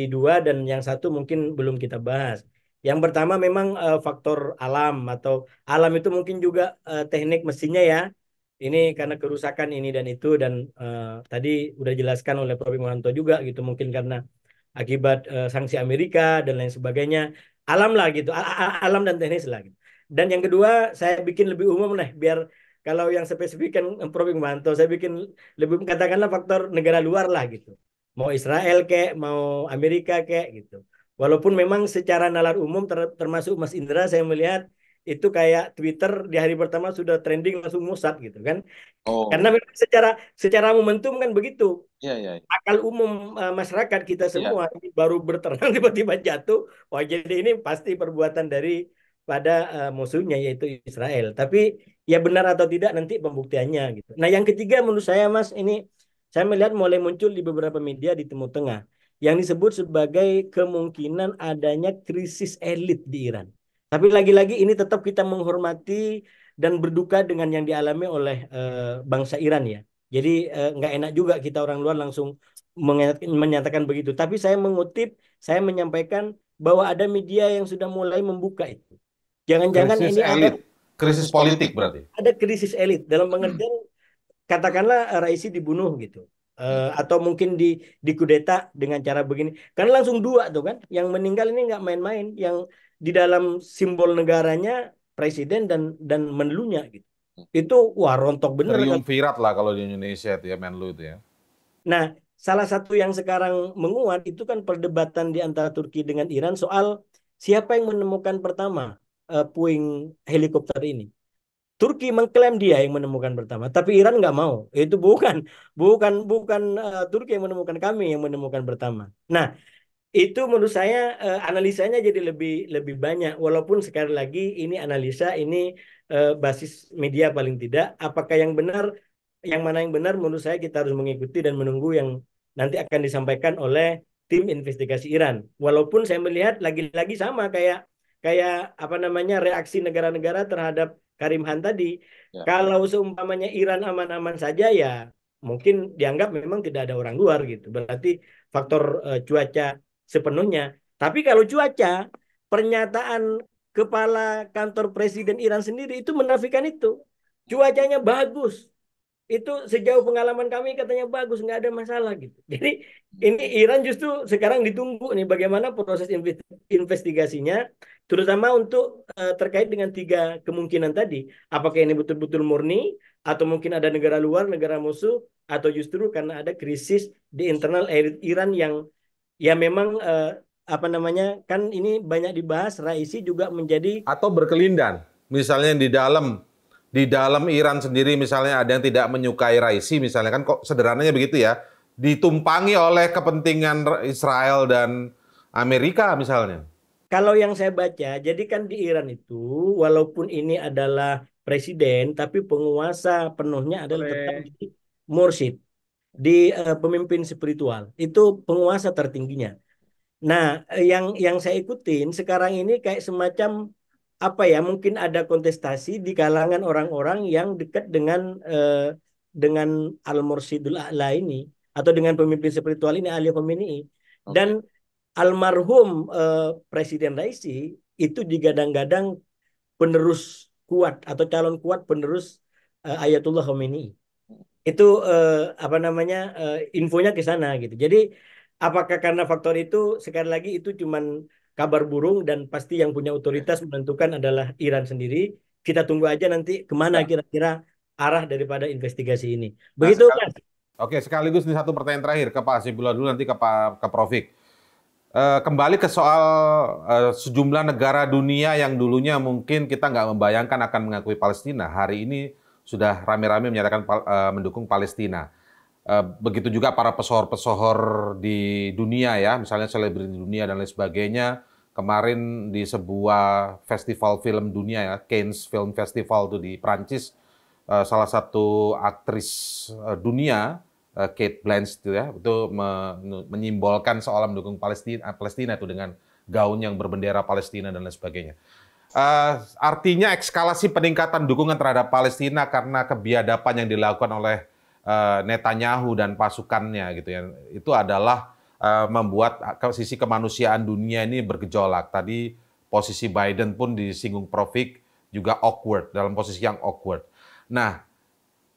dua dan yang satu mungkin belum kita bahas. Yang pertama memang faktor alam atau alam itu mungkin juga teknik mesinnya ya. Ini karena kerusakan ini dan itu dan tadi udah jelaskan oleh Prof. Hikmahanto juga gitu mungkin karena akibat sanksi Amerika dan lain sebagainya. Alam lah gitu, alam dan teknis lah gitu. Dan yang kedua, saya bikin lebih umum nih, biar kalau yang spesifik kan Prof. Hikmahanto, saya bikin lebih katakanlah faktor negara luar lah gitu. Mau Israel kek, mau Amerika kek gitu. Walaupun memang secara nalar umum termasuk Mas Indra, saya melihat itu kayak Twitter di hari pertama sudah trending langsung musat gitu kan. Oh. Karena memang secara momentum kan begitu. Iya, iya. Akal umum masyarakat kita semua baru berterang tiba-tiba jatuh. Wah, jadi ini pasti perbuatan dari pada musuhnya yaitu Israel. Tapi ya benar atau tidak nanti pembuktiannya gitu. Nah, yang ketiga menurut saya Mas ini saya melihat mulai muncul di beberapa media di Timur Tengah yang disebut sebagai kemungkinan adanya krisis elit di Iran. Tapi lagi-lagi ini tetap kita menghormati dan berduka dengan yang dialami oleh bangsa Iran ya. Jadi nggak enak juga kita orang luar langsung menyatakan begitu. Tapi saya menyampaikan bahwa ada media yang sudah mulai membuka itu. Jangan-jangan Krisis ini ada elit, krisis politik berarti. krisis elit dalam pengertian katakanlah Raisi dibunuh gitu. Atau mungkin dikudeta dengan cara begini. Karena langsung dua tuh kan. Yang meninggal ini nggak main-main. Yang di dalam simbol negaranya presiden dan menlunya gitu. Itu wah rontok bener kan. Triumvirat lah kalau di Indonesia itu ya, Menlu itu ya. Nah, salah satu yang sekarang menguat itu kan perdebatan di antara Turki dengan Iran soal siapa yang menemukan pertama puing helikopter ini. Turki mengklaim dia yang menemukan pertama, tapi Iran nggak mau. Itu bukan Turki yang menemukan, kami yang menemukan pertama. Nah, itu menurut saya analisanya jadi lebih lebih banyak. Walaupun sekali lagi ini analisa, ini basis media paling tidak. Apakah yang benar, yang mana yang benar? Menurut saya kita harus mengikuti dan menunggu yang nanti akan disampaikan oleh tim investigasi Iran. Walaupun saya melihat lagi-lagi sama kayak kayak apa namanya reaksi negara-negara terhadap Karim Han tadi. Ya. Kalau seumpamanya Iran aman-aman saja ya mungkin dianggap memang tidak ada orang luar gitu. Berarti faktor cuaca sepenuhnya. Tapi kalau cuaca, pernyataan kepala kantor presiden Iran sendiri itu menafikan itu. Cuacanya bagus. Itu sejauh pengalaman kami katanya bagus, nggak ada masalah gitu. Jadi ini Iran justru sekarang ditunggu nih bagaimana proses investigasinya, terutama untuk terkait dengan tiga kemungkinan tadi. Apakah ini betul-betul murni, atau mungkin ada negara luar, negara musuh, atau justru karena ada krisis di internal Iran yang ya memang apa namanya kan ini banyak dibahas. Raisi juga menjadi Atau berkelindan, misalnya di dalam Iran sendiri misalnya ada yang tidak menyukai Raisi misalnya, kan kok sederhananya begitu ya, ditumpangi oleh kepentingan Israel dan Amerika misalnya. kalau yang saya baca, jadi kan di Iran itu walaupun ini adalah presiden, tapi penguasa penuhnya adalah tetap Oleh di mursyid, di pemimpin spiritual. Itu penguasa tertingginya. Nah, yang saya ikutin sekarang ini kayak semacam apa ya? Mungkin ada kontestasi di kalangan orang-orang yang dekat dengan Al-Mursyidul A'la ini atau dengan pemimpin spiritual ini Ali Khamenei. Dan almarhum Presiden Raisi itu digadang-gadang penerus kuat atau calon kuat penerus Ayatullah Khamenei. Itu apa namanya infonya ke sana gitu. Jadi apakah karena faktor itu sekali lagi itu cuman kabar burung dan pasti yang punya otoritas menentukan adalah Iran sendiri. Kita tunggu aja nanti kemana Ya. kira-kira arah daripada investigasi ini. Nah, Begitu Mas. Oke, sekaligus ini satu pertanyaan terakhir ke Pak Hasibullah dulu, nanti ke Prof. Fik. Kembali ke soal sejumlah negara dunia yang dulunya mungkin kita nggak membayangkan akan mengakui Palestina. Hari ini sudah rame-rame menyatakan mendukung Palestina. Begitu juga para pesohor-pesohor di dunia ya, misalnya selebriti dunia dan lain sebagainya. Kemarin di sebuah festival film dunia ya, Cannes Film Festival itu di Prancis, salah satu aktris dunia, Kate Blanchett itu menyimbolkan seolah mendukung Palestina itu dengan gaun yang berbendera Palestina dan lain sebagainya. Artinya ekskalasi peningkatan dukungan terhadap Palestina karena kebiadaban yang dilakukan oleh Netanyahu dan pasukannya gitu ya. Itu adalah membuat sisi kemanusiaan dunia ini bergejolak. Tadi posisi Biden pun disinggung Prof. Fik juga awkward, dalam posisi yang awkward. Nah,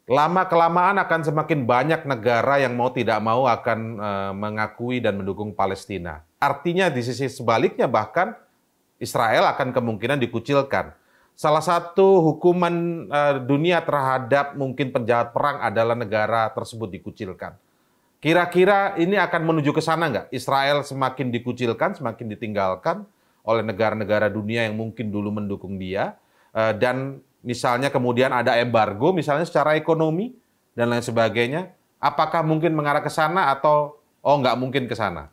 lama-kelamaan akan semakin banyak negara yang mau tidak mau akan mengakui dan mendukung Palestina. Artinya di sisi sebaliknya bahkan Israel akan kemungkinan dikucilkan. Salah satu hukuman dunia terhadap mungkin penjahat perang adalah negara tersebut dikucilkan. Kira-kira ini akan menuju ke sana nggak? Israel semakin dikucilkan, semakin ditinggalkan oleh negara-negara dunia yang mungkin dulu mendukung dia, dan misalnya kemudian ada embargo misalnya secara ekonomi dan lain sebagainya, apakah mungkin mengarah ke sana atau nggak mungkin ke sana?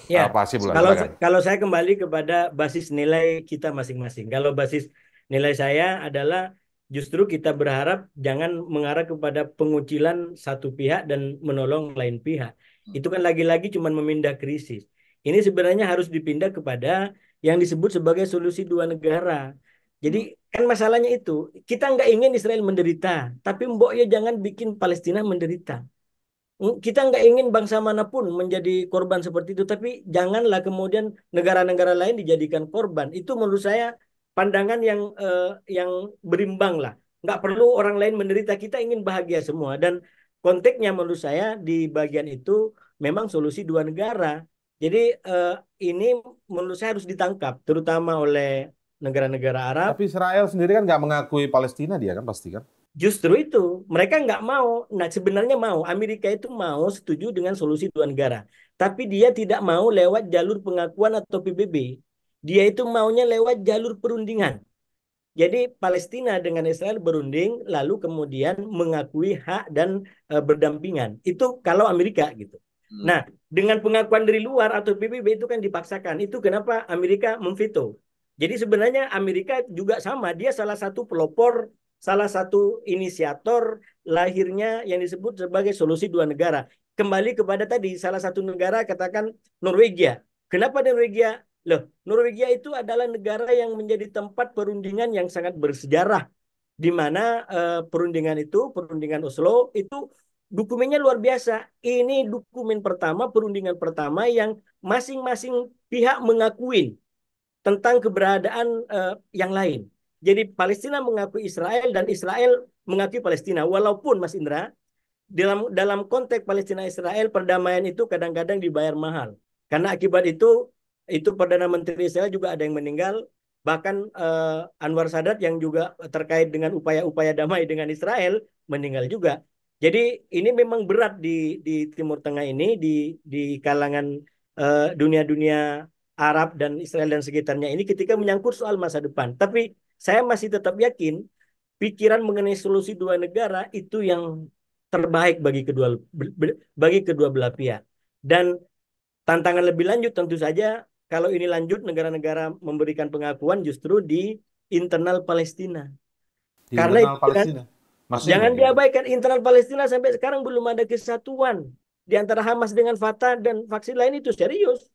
Ya, Silakan. kalau saya kembali kepada basis nilai kita masing-masing. Kalau basis nilai saya adalah justru kita berharap jangan mengarah kepada pengucilan satu pihak dan menolong lain pihak. Itu kan lagi-lagi cuma memindah krisis. Ini sebenarnya harus dipindah kepada yang disebut sebagai solusi dua negara. Jadi kan masalahnya itu, kita nggak ingin Israel menderita, tapi mbok ya jangan bikin Palestina menderita. Kita nggak ingin bangsa manapun menjadi korban seperti itu, tapi janganlah kemudian negara-negara lain dijadikan korban. Itu menurut saya pandangan yang berimbang lah. Nggak perlu orang lain menderita, kita ingin bahagia semua. Dan konteksnya menurut saya di bagian itu memang solusi dua negara. Jadi ini menurut saya harus ditangkap, terutama oleh negara-negara Arab. Tapi Israel sendiri kan nggak mengakui Palestina dia kan pasti kan? Justru itu, mereka nggak mau. Nah, sebenarnya mau. Amerika itu mau setuju dengan solusi dua negara. Tapi dia tidak mau lewat jalur pengakuan atau PBB. Dia itu maunya lewat jalur perundingan. Jadi Palestina dengan Israel berunding, lalu kemudian mengakui hak dan berdampingan. Itu kalau Amerika gitu. Nah, dengan pengakuan dari luar atau PBB itu kan dipaksakan. Itu kenapa Amerika memveto. Jadi sebenarnya Amerika juga sama. Dia salah satu pelopor, salah satu inisiator lahirnya yang disebut sebagai solusi dua negara. Kembali kepada tadi, salah satu negara katakan Norwegia. Kenapa Norwegia? Loh, Norwegia itu adalah negara yang menjadi tempat perundingan yang sangat bersejarah, di mana perundingan Oslo itu dokumennya luar biasa. Ini dokumen pertama, perundingan pertama yang masing-masing pihak mengakui tentang keberadaan yang lain. Jadi Palestina mengakui Israel dan Israel mengakui Palestina. Walaupun Mas Indra, dalam konteks Palestina Israel perdamaian itu kadang-kadang dibayar mahal. Karena akibat itu Perdana Menteri Israel juga ada yang meninggal, bahkan Anwar Sadat yang juga terkait dengan upaya-upaya damai dengan Israel meninggal juga. Jadi ini memang berat di Timur Tengah ini, di kalangan dunia-dunia Arab dan Israel dan sekitarnya ini ketika menyangkut soal masa depan. Tapi saya masih tetap yakin pikiran mengenai solusi dua negara itu yang terbaik bagi kedua belah pihak. Dan tantangan lebih lanjut tentu saja kalau ini lanjut negara-negara memberikan pengakuan justru di internal Palestina. Di Karena internal itu Palestina. Maksudnya jangan gimana? diabaikan internal Palestina sampai sekarang belum ada kesatuan di antara Hamas dengan Fatah dan faksi lain itu serius.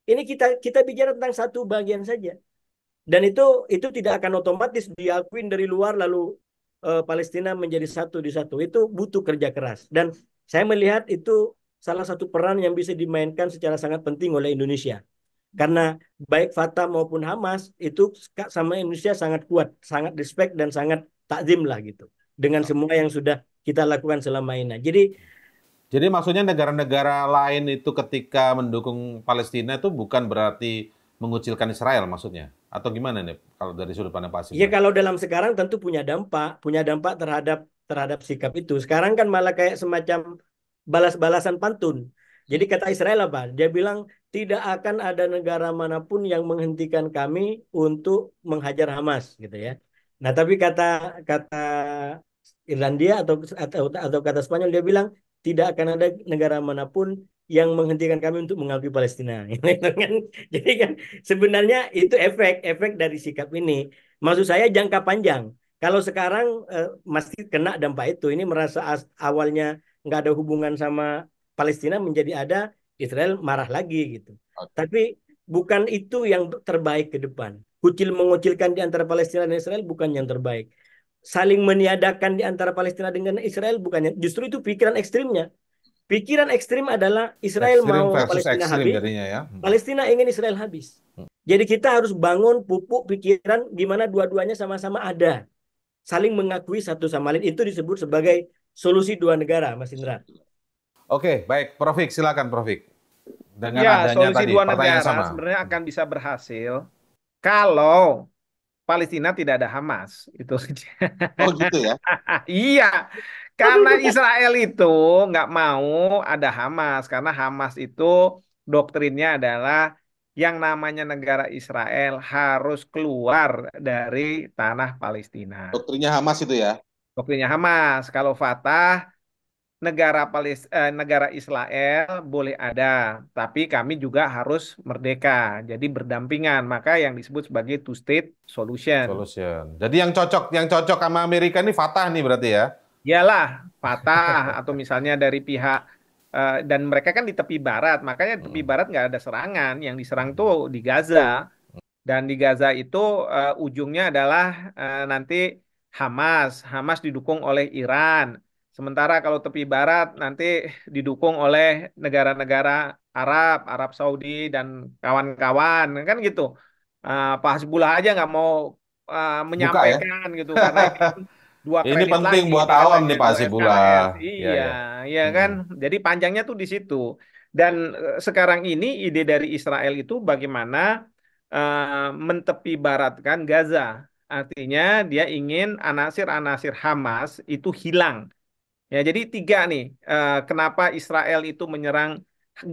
Ini kita bicara tentang satu bagian saja. Dan itu tidak akan otomatis diakuin dari luar lalu Palestina menjadi satu di satu. Itu butuh kerja keras. Dan saya melihat itu salah satu peran yang bisa dimainkan secara sangat penting oleh Indonesia. Karena baik Fatah maupun Hamas itu sama Indonesia sangat kuat, sangat respect dan sangat takzim lah gitu. Dengan semua yang sudah kita lakukan selama ini. Jadi maksudnya negara-negara lain itu ketika mendukung Palestina itu bukan berarti mengucilkan Israel maksudnya? Atau gimana nih kalau dari sudut pandang Pak ya Asim? kalau dalam sekarang tentu punya dampak terhadap sikap itu. Sekarang kan malah kayak semacam balas-balasan pantun. Jadi kata Israel apa? Dia bilang tidak akan ada negara manapun yang menghentikan kami untuk menghajar Hamas gitu ya. Nah, tapi kata kata Irlandia atau kata Spanyol dia bilang tidak akan ada negara manapun yang menghentikan kami untuk mengakui Palestina. Gitu kan. Jadi kan sebenarnya itu efek dari sikap ini. Maksud saya jangka panjang. Kalau sekarang masih kena dampak itu, ini merasa awalnya nggak ada hubungan sama Palestina menjadi ada, Israel marah lagi gitu. Tapi bukan itu yang terbaik ke depan. Mengucilkan di antara Palestina dan Israel bukan yang terbaik. Saling meniadakan di antara Palestina dengan Israel bukannya. Justru itu pikiran ekstrimnya. Pikiran ekstrim adalah Israel Ekstrim mau versus Palestina ekstrim habis, jadinya ya. Palestina ingin Israel habis. Jadi kita harus bangun pupuk pikiran gimana dua-duanya sama-sama ada. Saling mengakui satu sama lain. Itu disebut sebagai solusi dua negara, Mas Indra. Oke, baik. Profik, silakan Profik. Dengan Ya, adanya solusi tadi, dua pertanyaan negara sama. sebenarnya akan bisa berhasil kalau Palestina tidak ada Hamas. Itu saja. Oh gitu ya. Iya, karena Israel itu nggak mau ada Hamas, karena Hamas itu doktrinnya adalah yang namanya negara Israel harus keluar dari tanah Palestina. Doktrinnya Hamas itu ya. Doktrinnya Hamas. Kalau Fatah negara Israel boleh ada, tapi kami juga harus merdeka. Jadi berdampingan, maka yang disebut sebagai two state solution. Solution. Jadi yang cocok sama Amerika ini Fatah nih berarti ya. Iyalah, Fatah atau misalnya dari pihak dan mereka kan di tepi barat, makanya di tepi barat nggak ada serangan, yang diserang tuh di Gaza, dan di Gaza itu ujungnya adalah nanti Hamas didukung oleh Iran, Sementara kalau tepi barat nanti didukung oleh negara-negara Arab, Arab Saudi dan kawan-kawan, kan gitu. Pak Hasbullah aja nggak mau Buka ya. menyampaikan gitu karena ini kan dua Ini kredit penting lagi buat awam katanya nih Pak kalau SKWS. Hasibullah. Ya, Iya, ya. iya kan. Hmm. Jadi panjangnya tuh di situ. Dan sekarang ini ide dari Israel itu bagaimana mentepi baratkan Gaza. Artinya dia ingin anasir-anasir Hamas itu hilang. Ya, jadi tiga nih, kenapa Israel itu menyerang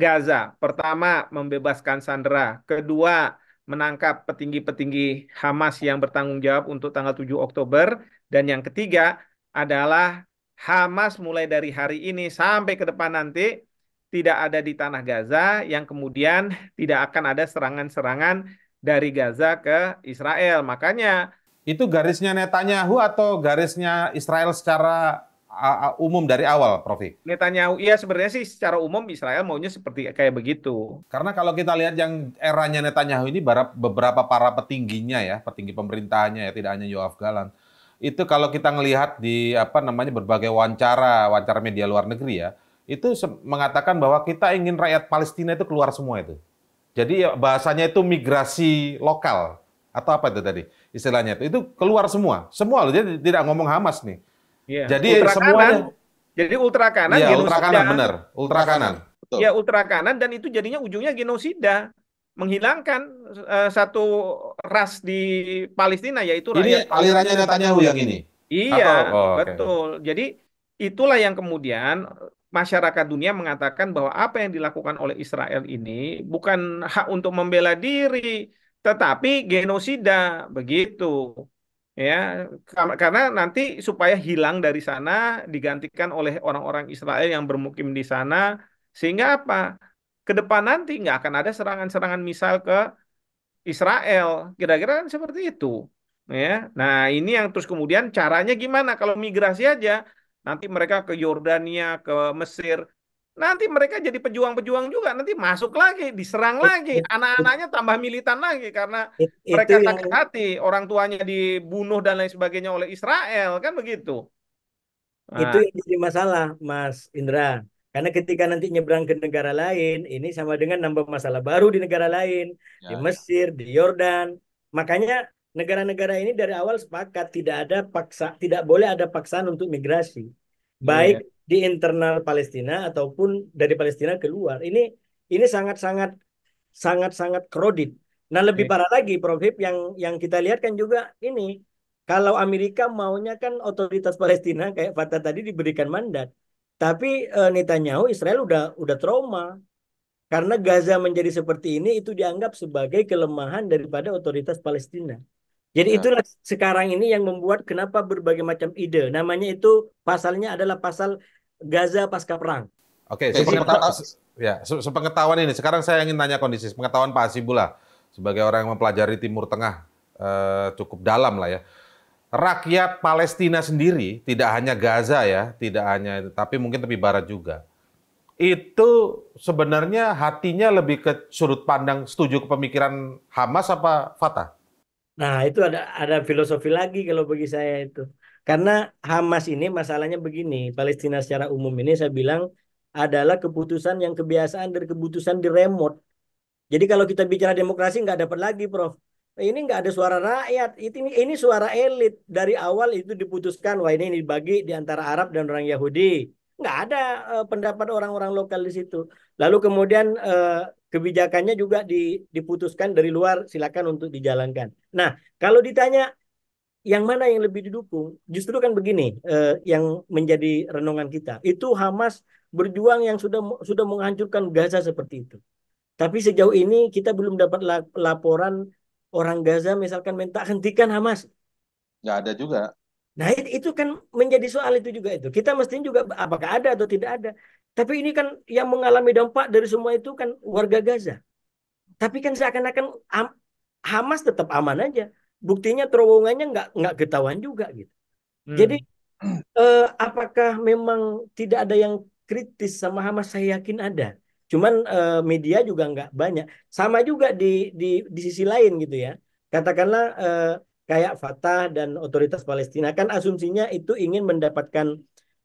Gaza. Pertama, membebaskan sandera. Kedua, menangkap petinggi-petinggi Hamas yang bertanggung jawab untuk tanggal 7 Oktober. Dan yang ketiga adalah Hamas mulai dari hari ini sampai ke depan nanti tidak ada di tanah Gaza, yang kemudian tidak akan ada serangan-serangan dari Gaza ke Israel. Makanya Itu garisnya Netanyahu atau garisnya Israel secara umum dari awal, Profi? Netanyahu, iya sebenarnya sih secara umum Israel maunya seperti kayak begitu. Karena kalau kita lihat yang eranya Netanyahu ini beberapa para petingginya ya, petinggi pemerintahannya ya, tidak hanya Yoav Galant. Itu kalau kita ngelihat di apa namanya berbagai wawancara, wawancara media luar negeri ya, itu mengatakan bahwa kita ingin rakyat Palestina itu keluar semua itu. Jadi ya, bahasanya itu migrasi lokal atau apa itu tadi istilahnya itu keluar semua, semua loh. Dia tidak ngomong Hamas nih. Iya, Jadi ultra kanan. semuanya, Jadi ultra kanan iya ultra genosida. kanan benar, ultra kanan. Betul. Ya ultra kanan dan itu jadinya ujungnya genosida, menghilangkan satu ras di Palestina yaitu Ini rakyat alirannya Palestina. Netanyahu yang ini. Iya, Atau oke. betul. Jadi itulah yang kemudian masyarakat dunia mengatakan bahwa apa yang dilakukan oleh Israel ini bukan hak untuk membela diri, tetapi genosida, begitu. Ya, karena nanti supaya hilang dari sana digantikan oleh orang-orang Israel yang bermukim di sana, sehingga apa? Ke depan nanti nggak akan ada serangan-serangan misal ke Israel, kira-kira kan seperti itu. Ya, nah ini yang terus kemudian caranya gimana? Kalau migrasi aja, nanti mereka ke Yordania, ke Mesir, nanti mereka jadi pejuang-pejuang juga, nanti masuk lagi, diserang It- lagi, it- it- anak-anaknya tambah militan lagi karena itu mereka yang sakit hati, orang tuanya dibunuh dan lain sebagainya oleh Israel, kan begitu. itu Nah, yang jadi masalah, Mas Indra. Karena ketika nanti nyebrang ke negara lain, ini sama dengan nambah masalah baru di negara lain, di Ya, ya. Mesir, di Yordan. Makanya negara-negara ini dari awal sepakat tidak boleh ada paksaan untuk migrasi, baik iya, di internal Palestina ataupun dari Palestina keluar. Ini sangat-sangat sangat-sangat kredit. Nah, lebih iya, parah lagi, Prof. Hip, yang kita lihat kan juga ini, kalau Amerika maunya kan otoritas Palestina kayak Fatah tadi diberikan mandat, tapi Netanyahu Israel udah trauma karena Gaza menjadi seperti ini itu dianggap sebagai kelemahan daripada otoritas Palestina. Jadi Ya. itulah sekarang ini yang membuat kenapa berbagai macam ide. Namanya itu pasalnya adalah pasal Gaza pasca perang. Oke, Oke, Jadi sepengetahuan ini. Sekarang saya ingin tanya kondisi pengetahuan Pak Hasibullah sebagai orang yang mempelajari Timur Tengah cukup dalam lah ya. Rakyat Palestina sendiri, tidak hanya Gaza ya, tidak hanya, tapi mungkin tepi barat juga. Itu sebenarnya hatinya lebih ke sudut pandang setuju ke pemikiran Hamas apa Fatah? nah, itu ada filosofi lagi kalau bagi saya itu. Karena Hamas ini masalahnya begini, Palestina secara umum ini saya bilang adalah keputusan yang kebiasaan dari keputusan di remote. Jadi kalau kita bicara demokrasi nggak dapat lagi, Prof. Ini nggak ada suara rakyat. Ini suara elit. Dari awal itu diputuskan, wah ini dibagi di antara Arab dan orang Yahudi. Nggak ada pendapat orang-orang lokal di situ. Lalu kemudian kebijakannya juga diputuskan dari luar, silakan untuk dijalankan. Nah, kalau ditanya yang mana yang lebih didukung, justru kan begini, yang menjadi renungan kita. Itu Hamas berjuang yang sudah menghancurkan Gaza seperti itu. Tapi sejauh ini kita belum dapat laporan orang Gaza misalkan minta hentikan Hamas. Nggak ada juga. Nah, itu kan menjadi soal itu juga itu. Kita mestinya juga apakah ada atau tidak ada. Tapi ini kan yang mengalami dampak dari semua itu kan warga Gaza. Tapi kan seakan-akan Hamas tetap aman aja. Buktinya terowongannya nggak ketahuan juga gitu. Jadi hmm, apakah memang tidak ada yang kritis sama Hamas? Saya yakin ada. Cuman media juga nggak banyak. Sama juga di sisi lain gitu ya. Katakanlah kayak Fatah dan otoritas Palestina kan asumsinya itu ingin mendapatkan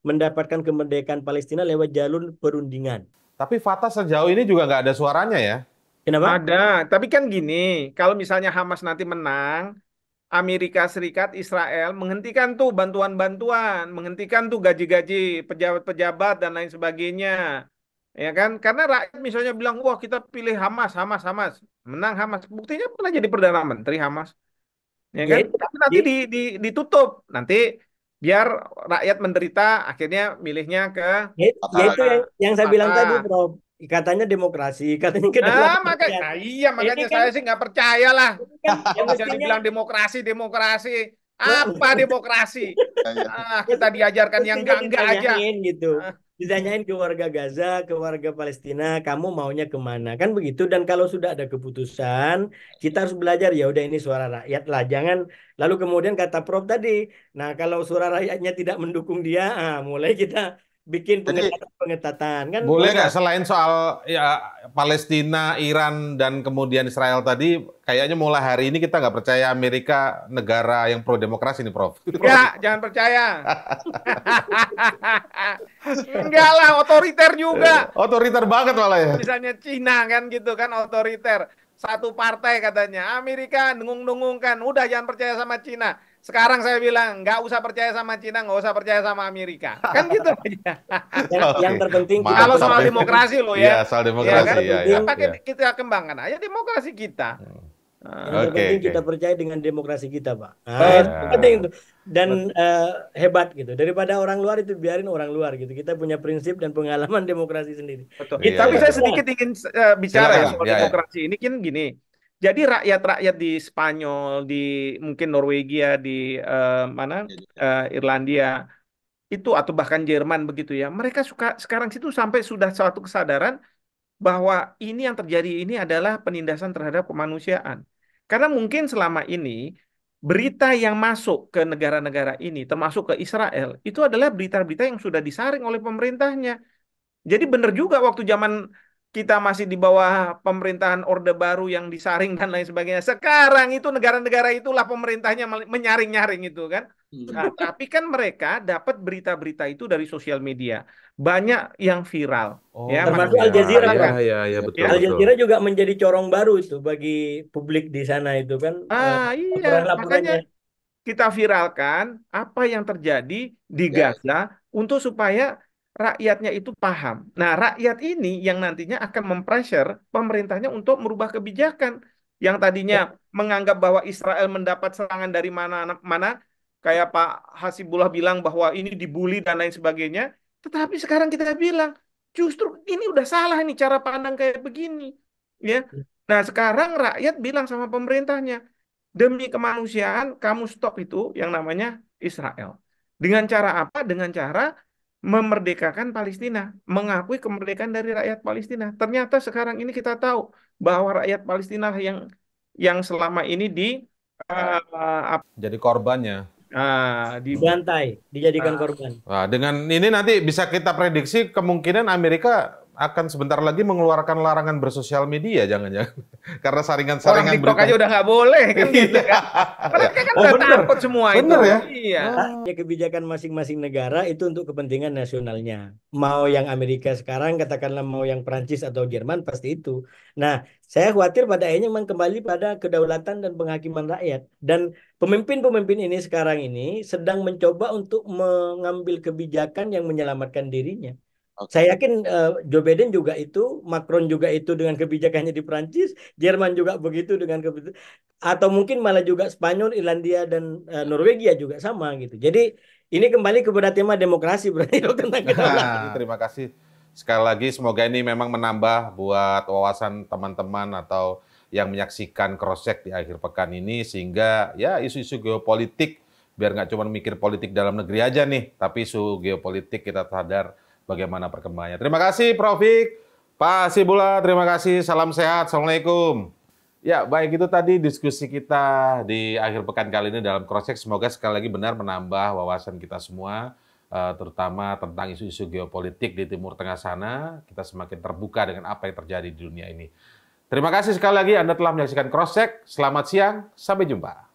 mendapatkan kemerdekaan Palestina lewat jalur perundingan. Tapi Fatah sejauh ini juga nggak ada suaranya ya. Kenapa? Ada, tapi kan gini, kalau misalnya Hamas nanti menang, Amerika Serikat, Israel menghentikan tuh bantuan-bantuan, menghentikan tuh gaji-gaji pejabat-pejabat dan lain sebagainya. Ya kan? Karena rakyat misalnya bilang, wah kita pilih Hamas, Hamas, Hamas. Menang Hamas. Buktinya pernah jadi Perdana Menteri Hamas. Ya Ya kan? itu, Tapi nanti ditutup. Nanti biar rakyat menderita, akhirnya milihnya ke ya itu yang saya bilang tadi, Fatah. Prof. Katanya demokrasi, katanya Nah, kedaulatan makanya, rakyat. nah iya Ini makanya kan, saya sih nggak percaya lah. ini kan ya Kalau bisa mestinya dibilang demokrasi, demokrasi. Apa demokrasi? Kita diajarkan yang mestinya enggak aja. ditanyain gitu. Ah, Ditanyain ke warga Gaza, ke warga Palestina, kamu maunya kemana? Kan begitu. Dan kalau sudah ada keputusan, kita harus belajar, ya udah ini suara rakyat lah. Jangan lalu kemudian kata Prof tadi, nah kalau suara rakyatnya tidak mendukung dia, mulai kita bikin Jadi pengetatan kan. Boleh nggak selain soal ya Palestina, Iran, dan kemudian Israel tadi, kayaknya mulai hari ini kita nggak percaya Amerika negara yang pro demokrasi nih, Prof. enggak, jangan percaya. Enggak lah, otoriter juga. Otoriter banget malah ya. Misalnya Cina kan gitu kan otoriter. Satu partai katanya. Amerika dengung-dengungkan. Udah jangan percaya sama Cina. Sekarang saya bilang nggak usah percaya sama Cina, nggak usah percaya sama Amerika. Kan gitu aja. Yang terpenting kita Kalau Mantap soal ya. demokrasi loh Iya, ya. soal Ya demokrasi kan? ya, Ya, ya, pakai ya. kita kembangkan aja demokrasi kita. yang Oke, terpenting oke. kita percaya dengan demokrasi kita, Pak. Betul. Itu penting itu. Dan hebat gitu. Daripada orang luar itu biarin orang luar gitu. Kita punya prinsip dan pengalaman demokrasi sendiri. Betul. Itu Iya, Tapi iya. saya sedikit ingin bicara ya Silakan. soal Ya, ya. demokrasi ini kan gini. Jadi rakyat-rakyat di Spanyol, di mungkin Norwegia, di Irlandia itu atau bahkan Jerman begitu ya. Mereka suka sekarang situ sampai sudah suatu kesadaran bahwa ini yang terjadi ini adalah penindasan terhadap kemanusiaan. Karena mungkin selama ini berita yang masuk ke negara-negara ini, termasuk ke Israel, itu adalah berita-berita yang sudah disaring oleh pemerintahnya. Jadi benar juga waktu zaman kita masih di bawah pemerintahan Orde Baru yang disaring dan lain sebagainya. Sekarang itu negara-negara itulah pemerintahnya menyaring-nyaring itu kan. Nah, tapi kan mereka dapat berita-berita itu dari sosial media. Banyak yang viral. Ya, Termasuk makanya Al Jazeera, orang Iya, Pak. iya, iya, betul, Ya. Al betul. Jazeera juga menjadi corong baru itu bagi publik di sana itu kan. Iya, Laporan-laporannya. makanya kita viralkan apa yang terjadi di ya, Gaza untuk supaya rakyatnya itu paham. Nah, rakyat ini yang nantinya akan mempressure pemerintahnya untuk merubah kebijakan yang tadinya menganggap bahwa Israel mendapat serangan dari mana-mana, kayak Pak Hasibullah bilang bahwa ini dibully dan lain sebagainya, tetapi sekarang kita bilang justru ini udah salah nih cara pandang kayak begini, ya. Nah, sekarang rakyat bilang sama pemerintahnya, demi kemanusiaan, kamu stop itu yang namanya Israel. Dengan cara apa? Dengan cara memerdekakan Palestina, mengakui kemerdekaan dari rakyat Palestina. Ternyata sekarang ini kita tahu bahwa rakyat Palestina yang selama ini Jadi korbannya. di Dibantai, dijadikan ah, korban. Wah, dengan ini nanti bisa kita prediksi kemungkinan Amerika akan sebentar lagi mengeluarkan larangan bersosial media, jangan-jangan. Karena orang saringan-saringan TikTok berita. aja udah nggak boleh kan gitu Iya. kan. Mereka kan Oh, udah bener. takut semua Bener itu. ya? Iya. Ya, kebijakan masing-masing negara itu untuk kepentingan nasionalnya. Mau yang Amerika sekarang, katakanlah mau yang Prancis atau Jerman, pasti itu. Nah, saya khawatir pada akhirnya memang kembali pada kedaulatan dan penghakiman rakyat. Dan pemimpin-pemimpin ini sekarang ini sedang mencoba untuk mengambil kebijakan yang menyelamatkan dirinya. oke. Saya yakin Joe Biden juga itu, Macron juga itu dengan kebijakannya di Prancis, Jerman juga begitu dengan kebijakan, atau mungkin malah juga Spanyol, Irlandia dan Norwegia juga sama gitu. Jadi ini kembali kepada tema demokrasi berarti dok, tentang kedaulatan. Terima kasih sekali lagi. Semoga ini memang menambah buat wawasan teman-teman atau yang menyaksikan cross-check di akhir pekan ini, sehingga ya isu-isu geopolitik biar nggak cuma mikir politik dalam negeri aja nih, tapi isu geopolitik kita sadar bagaimana perkembangannya. Terima kasih Prof. Hik, Pak Hasibullah, terima kasih. Salam sehat. Assalamualaikum. Ya, baik, itu tadi diskusi kita di akhir pekan kali ini dalam Crosscheck. Semoga sekali lagi benar menambah wawasan kita semua, terutama tentang isu-isu geopolitik di Timur Tengah sana. Kita semakin terbuka dengan apa yang terjadi di dunia ini. Terima kasih sekali lagi Anda telah menyaksikan Crosscheck. Selamat siang, sampai jumpa.